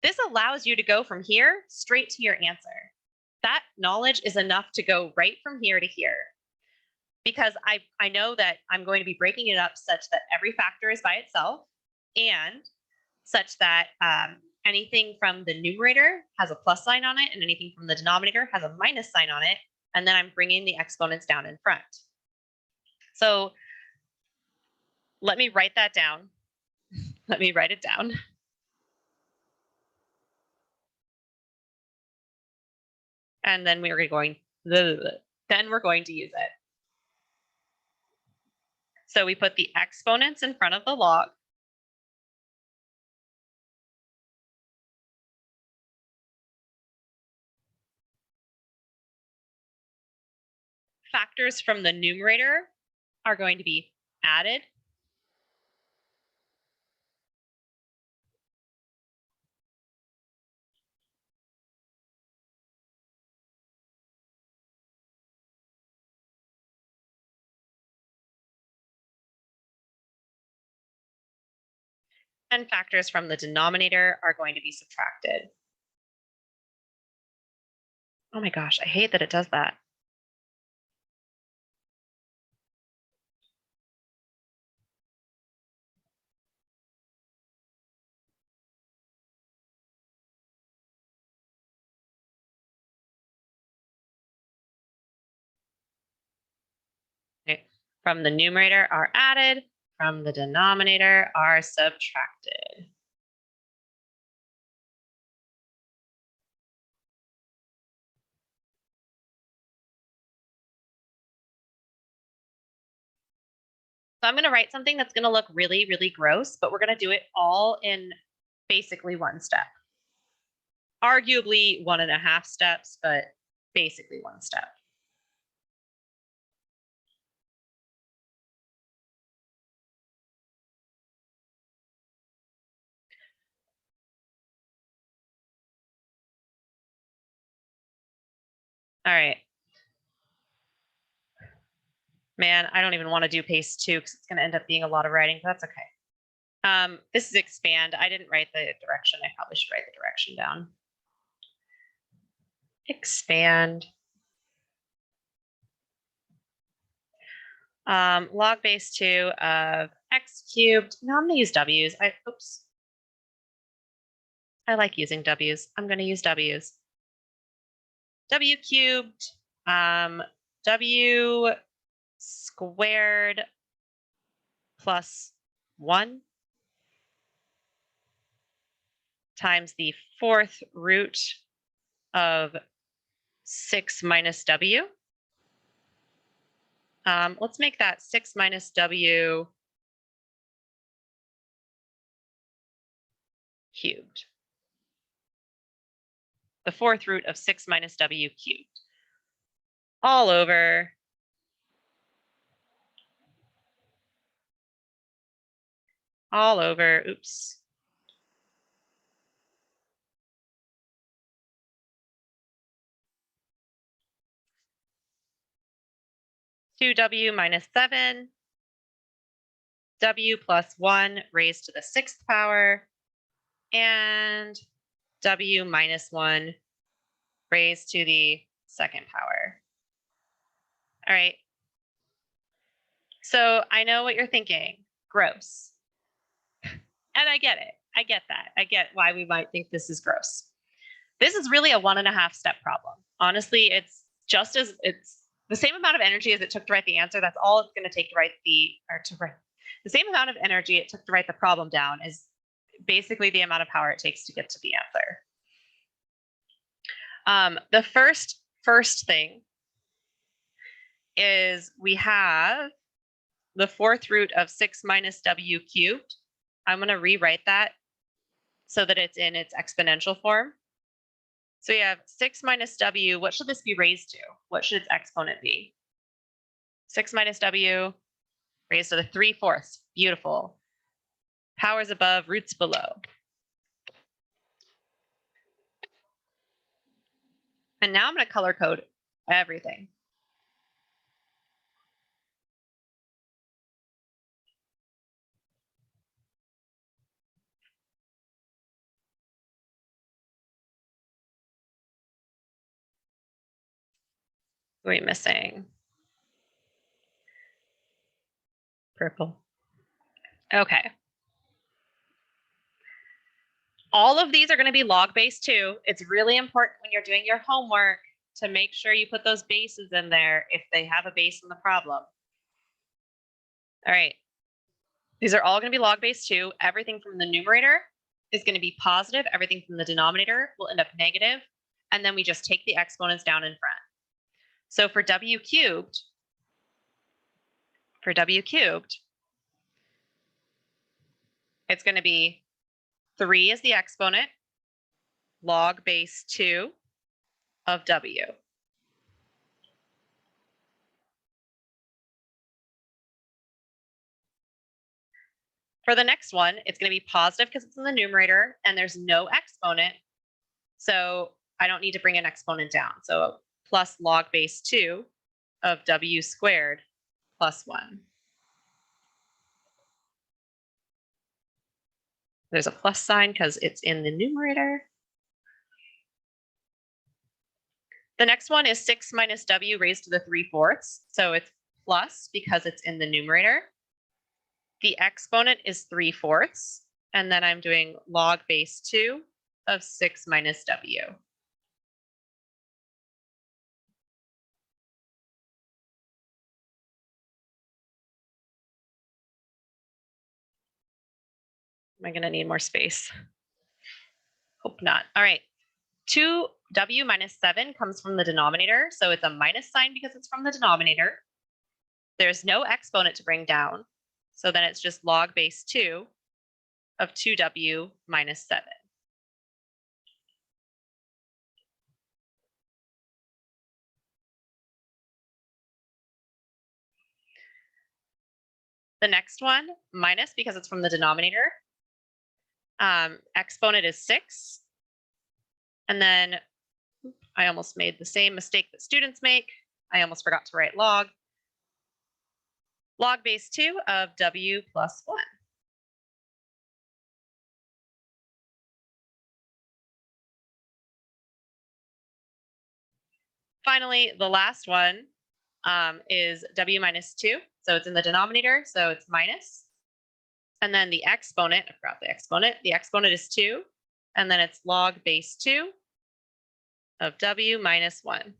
This allows you to go from here straight to your answer. That knowledge is enough to go right from here to here, because I know that I'm going to be breaking it up such that every factor is by itself, and such that anything from the numerator has a plus sign on it, and anything from the denominator has a minus sign on it, and then I'm bringing the exponents down in front. So let me write that down. Let me write it down. And then we're going to use it. So we put the exponents in front of the log. Factors from the numerator are going to be added. And factors from the denominator are going to be subtracted. Oh my gosh, I hate that it does that. Okay. From the numerator are added, from the denominator are subtracted. So I'm going to write something that's going to look really, really gross, but we're going to do it all in basically one step. Arguably 1.5 steps, but basically one step. All right. Man, I don't even want to do pace 2 because it's going to end up being a lot of writing, but that's okay. This is expand. I didn't write the direction. I probably should write the direction down. Expand. Log base 2 of x cubed. No, I'm going to use w's. Oops. I like using w's. I'm going to use w's. W cubed, w squared plus 1 times the 4th root of 6 minus w. Let's make that 6 minus w cubed. The 4th root of 6 minus w cubed. all over oops. 2w minus 7, w plus 1 raised to the 6th power, and w minus 1 raised to the 2nd power. All right. So I know what you're thinking. Gross. And I get it. I get that. I get why we might think this is gross. This is really a 1.5 step problem. Honestly, it's the same amount of energy as it took to write the answer. That's all it's going to take to write the same amount of energy it took to write the problem down is basically the amount of power it takes to get to the answer. The first thing is we have the 4th root of 6 minus w cubed. I'm going to rewrite that so that it's in its exponential form. So we have 6 minus w. What should this be raised to? What should its exponent be? 6 minus w raised to the 3/4. Beautiful. Powers above, roots below. And now I'm going to color code everything. What are we missing? Purple. Okay. All of these are going to be log base too. It's really important when you're doing your homework to make sure you put those bases in there if they have a base in the problem. All right. These are all going to be log base too. Everything from the numerator is going to be positive. Everything from the denominator will end up negative. And then we just take the exponents down in front. So for w cubed, it's going to be 3 is the exponent, log base 2 of w. For the next one, it's going to be positive because it's in the numerator and there's no exponent. So I don't need to bring an exponent down. So plus log base 2 of w squared plus 1. There's a plus sign because it's in the numerator. The next one is 6 minus w raised to the 3/4. So it's plus because it's in the numerator. The exponent is 3/4. And then I'm doing log base 2 of 6 minus w. Am I going to need more space? Hope not. All right. 2w minus 7 comes from the denominator. So it's a minus sign because it's from the denominator. There's no exponent to bring down. So then it's just log base 2 of 2w minus 7. The next one, minus because it's from the denominator. Exponent is 6. And then I almost made the same mistake that students make. I almost forgot to write log. Log base 2 of w plus 1. Finally, the last one is w minus 2. So it's in the denominator, so it's minus. And then the exponent, I forgot the exponent. The exponent is 2. And then it's log base 2 of w minus 1.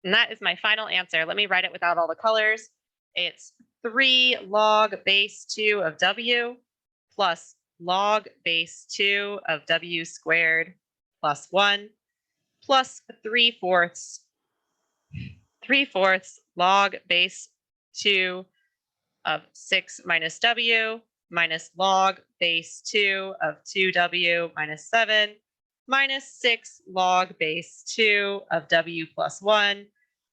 And that is my final answer. Let me write it without all the colors. It's 3 log base 2 of w plus log base 2 of w squared plus 1 plus 3/4 log base 2 of 6 minus w minus log base 2 of 2w minus 7 minus 6 log base 2 of w plus 1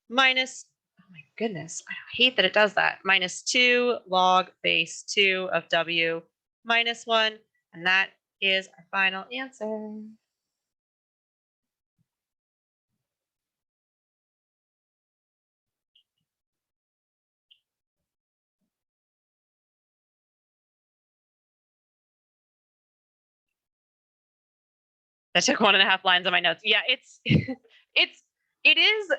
minus, oh my goodness, I hate that it does that, minus 2 log base 2 of w minus 1, and that is our final answer. That took 1.5 lines of my notes. Yeah, it is.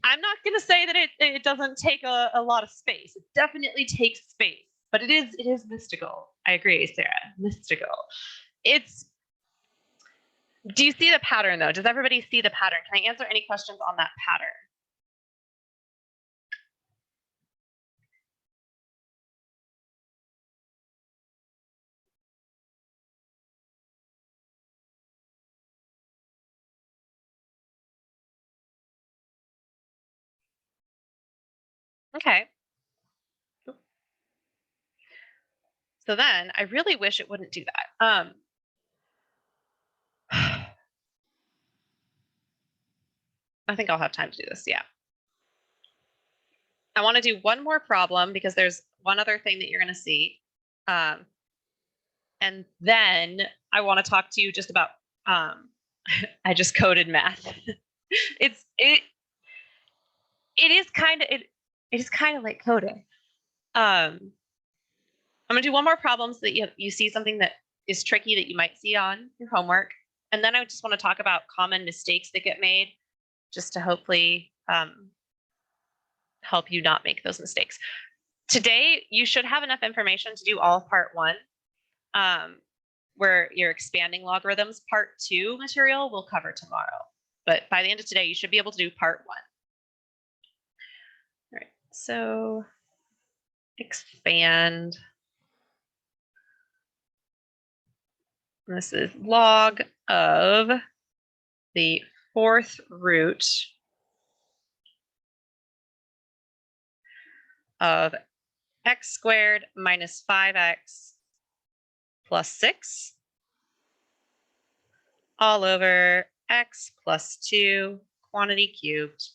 I'm not going to say that it doesn't take a lot of space. It definitely takes space, but it is mystical. I agree, Sarah. Mystical. Do you see the pattern though? Does everybody see the pattern? Can I answer any questions on that pattern? Okay. So then I really wish it wouldn't do that. I think I'll have time to do this. Yeah. I want to do one more problem because there's one other thing that you're going to see. And then I want to talk to you just about, I just coded math. it is kind of like coding. I'm gonna do one more problem so that you see something that is tricky that you might see on your homework. And then I just want to talk about common mistakes that get made just to hopefully help you not make those mistakes. Today, you should have enough information to do all of part 1, where you're expanding logarithms. Part 2 material we'll cover tomorrow. But by the end of today, you should be able to do part 1. All right, so expand. This is log of the 4th root of x squared minus 5x plus 6 all over x plus 2 quantity cubed.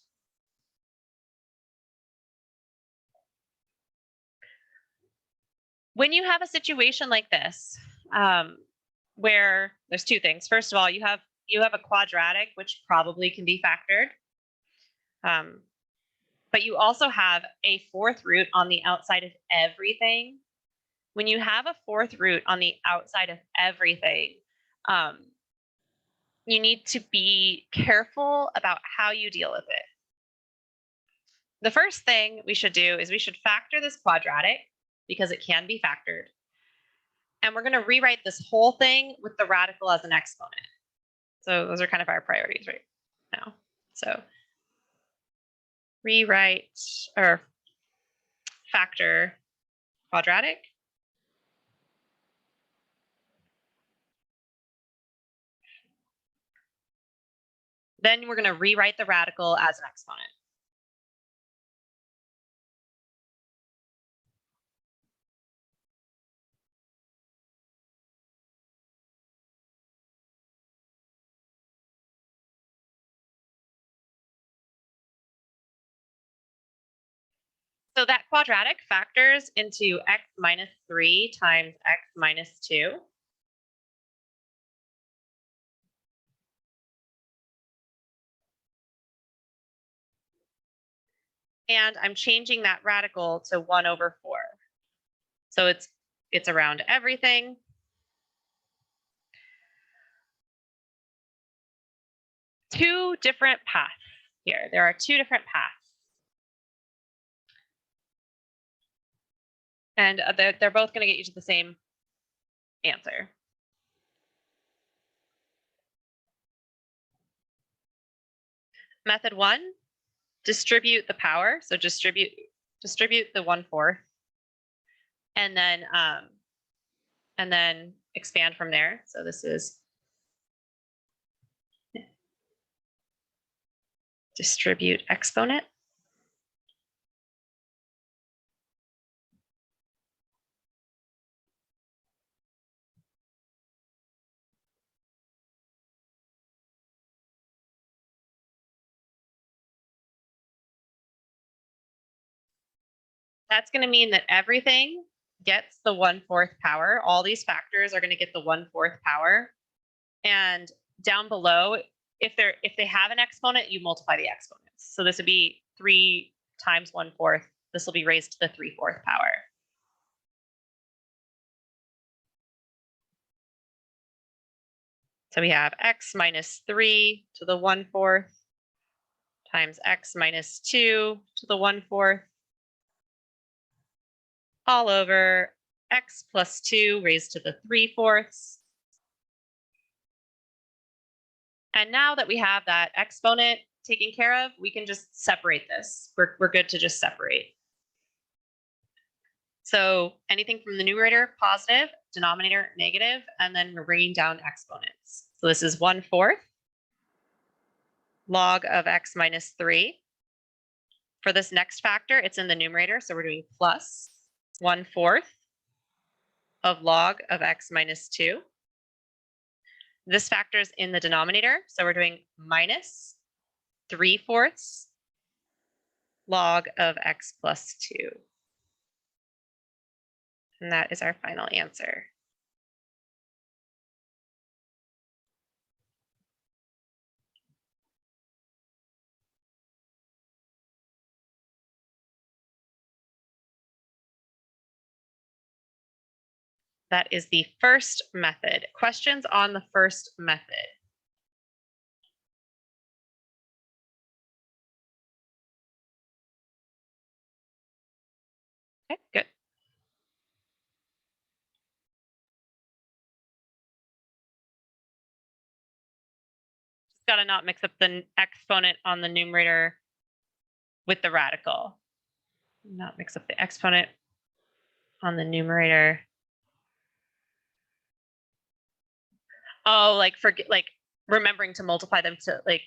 When you have a situation like this, where there's 2 things. First of all, you have a quadratic, which probably can be factored. But you also have a 4th root on the outside of everything. When you have a 4th root on the outside of everything, you need to be careful about how you deal with it. The first thing we should do is we should factor this quadratic because it can be factored. And we're going to rewrite this whole thing with the radical as an exponent. So those are kind of our priorities right now. So rewrite or factor quadratic. Then we're going to rewrite the radical as an exponent. So that quadratic factors into x minus 3 times x minus 2. And I'm changing that radical to 1 over 4. So it's around everything. Two different paths here. There are 2 different paths. And they're both going to get you to the same answer. Method 1, distribute the power. So distribute the 1/4, and then expand from there. So this is distribute exponent. That's going to mean that everything gets the 1/4 power. All these factors are going to get the 1/4 power. And down below, if they have an exponent, you multiply the exponents. So this would be 3 times 1/4. This will be raised to the 3/4 power. So we have x minus 3 to the 1/4 times x minus 2 to the 1/4 all over x plus 2 raised to the 3/4. And now that we have that exponent taken care of, we can just separate this. We're good to just separate. So anything from the numerator, positive, denominator, negative, and then we're bringing down exponents. So this is 1/4 log of x minus 3. For this next factor, it's in the numerator, so we're doing plus 1/4 of log of x minus 2. This factor is in the denominator, so we're doing minus 3/4 log of x plus 2. And that is our final answer. That is the first method. Questions on the first method? Okay, good. Just got to not mix up the exponent on the numerator with the radical. Not mix up the exponent on the numerator. Oh, like forget, like remembering to multiply them to like.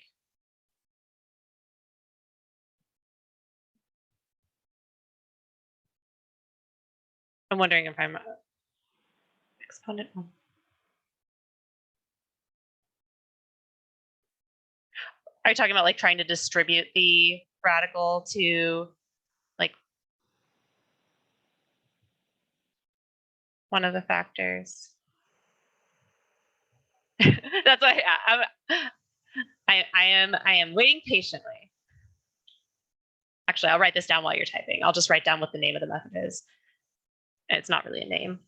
I'm wondering if I'm exponent. Are you talking about like trying to distribute the radical to like one of the factors? That's why I am waiting patiently. Actually, I'll write this down while you're typing. I'll just write down what the name of the method is. It's not really a name.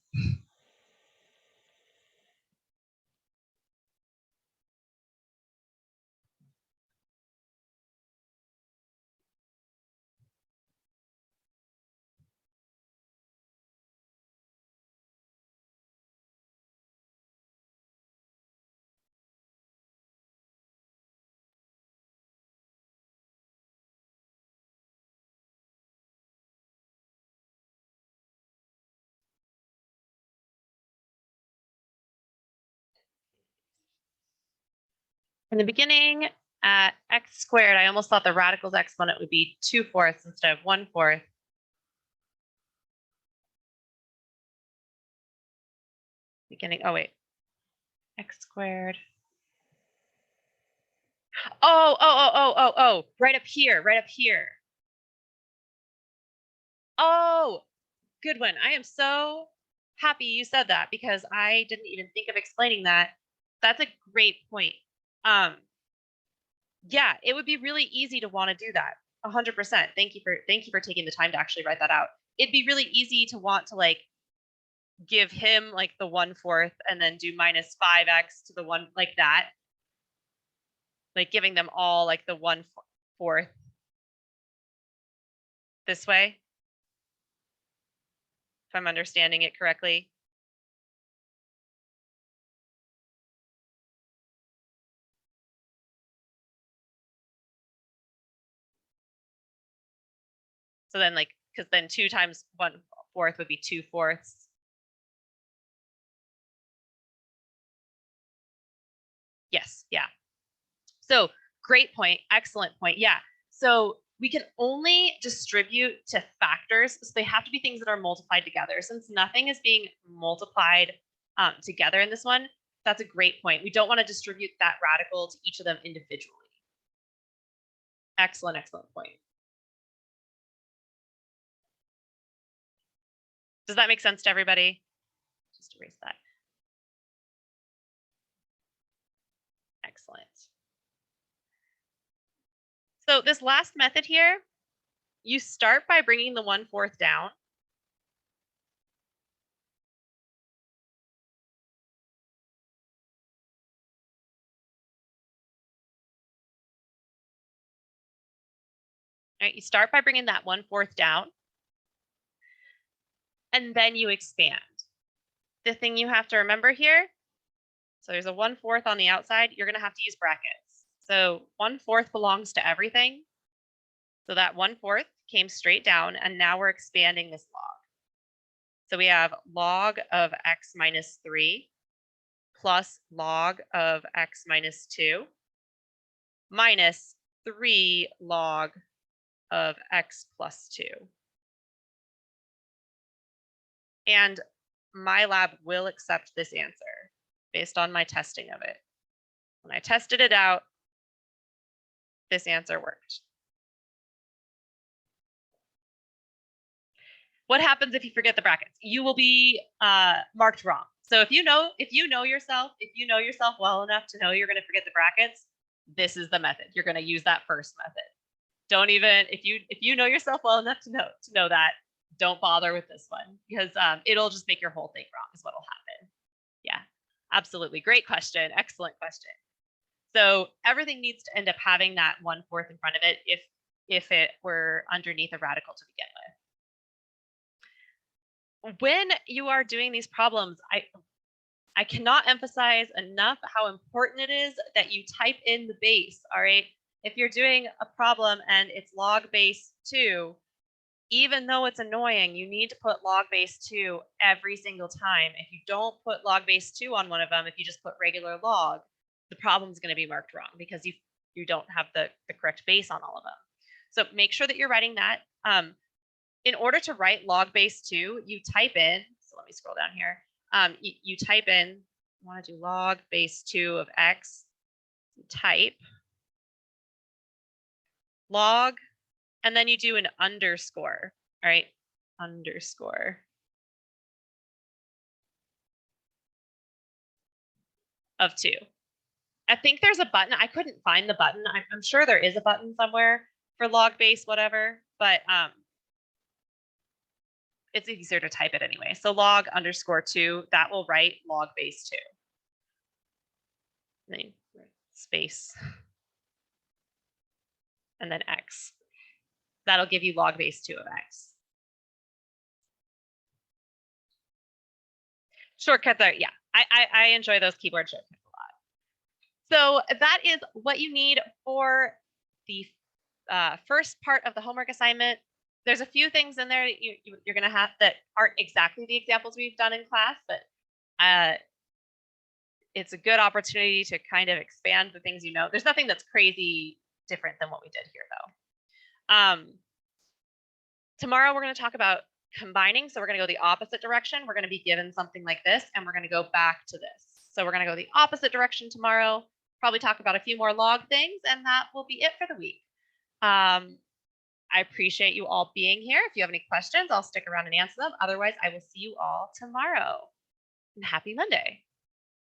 In the beginning, at x squared, I almost thought the radical's exponent would be 2/4 instead of 1/4. Beginning, oh wait, x squared. Oh, right up here, right up here. Oh, good one. I am so happy you said that because I didn't even think of explaining that. That's a great point. Yeah, it would be really easy to want to do that. 100%. Thank you for taking the time to actually write that out. It'd be really easy to want to like give him like the 1/4 and then do minus 5x to the 1 like that. Like giving them all like the 1/4 this way. If I'm understanding it correctly. So then like, because then 2 times 1/4 would be 2/4. Yes, yeah. So great point, excellent point. Yeah. So we can only distribute to factors. So they have to be things that are multiplied together. Since nothing is being multiplied together in this one, that's a great point. We don't want to distribute that radical to each of them individually. Excellent, excellent point. Does that make sense to everybody? Just erase that. Excellent. So this last method here, you start by bringing the 1/4 down. All right, you start by bringing that 1/4 down, and then you expand. The thing you have to remember here, so there's a 1/4 on the outside, you're going to have to use brackets. So 1/4 belongs to everything. So that 1/4 came straight down, and now we're expanding this log. So we have log of x minus 3 plus log of x minus 2 minus 3 log of x plus 2. And my lab will accept this answer based on my testing of it. When I tested it out, this answer worked. What happens if you forget the brackets? You will be marked wrong. So if you know yourself well enough to know you're going to forget the brackets, this is the method. You're going to use that first method. Don't even, if you know yourself well enough to know that, don't bother with this one, because it'll just make your whole thing wrong is what'll happen. Yeah, absolutely. Great question. Excellent question. So everything needs to end up having that 1/4 in front of it if it were underneath a radical to begin with. When you are doing these problems, I cannot emphasize enough how important it is that you type in the base. All right. If you're doing a problem and it's log base 2, even though it's annoying, you need to put log base 2 every single time. If you don't put log base 2 on one of them, if you just put regular log, the problem is going to be marked wrong because you don't have the correct base on all of them. So make sure that you're writing that. In order to write log base 2, you type in, so let me scroll down here. You type in, I want to do log base 2 of x, type log, and then you do an underscore, all right? Underscore of 2. I think there's a button. I couldn't find the button. I'm sure there is a button somewhere for log base whatever, but it's easier to type it anyway. So log underscore 2, that will write log base 2. Then space. And then x. That'll give you log base 2 of x. Shortcuts are, yeah, I enjoy those keyboard shortcuts a lot. So that is what you need for the first part of the homework assignment. There's a few things in there that you're going to have that aren't exactly the examples we've done in class, but it's a good opportunity to kind of expand the things you know. There's nothing that's crazy different than what we did here, though. Tomorrow, we're going to talk about combining. So we're going to go the opposite direction. We're going to be given something like this, and we're going to go back to this. So we're going to go the opposite direction tomorrow, probably talk about a few more log things, and that will be it for the week. I appreciate you all being here. If you have any questions, I'll stick around and answer them. Otherwise, I will see you all tomorrow. And happy Monday.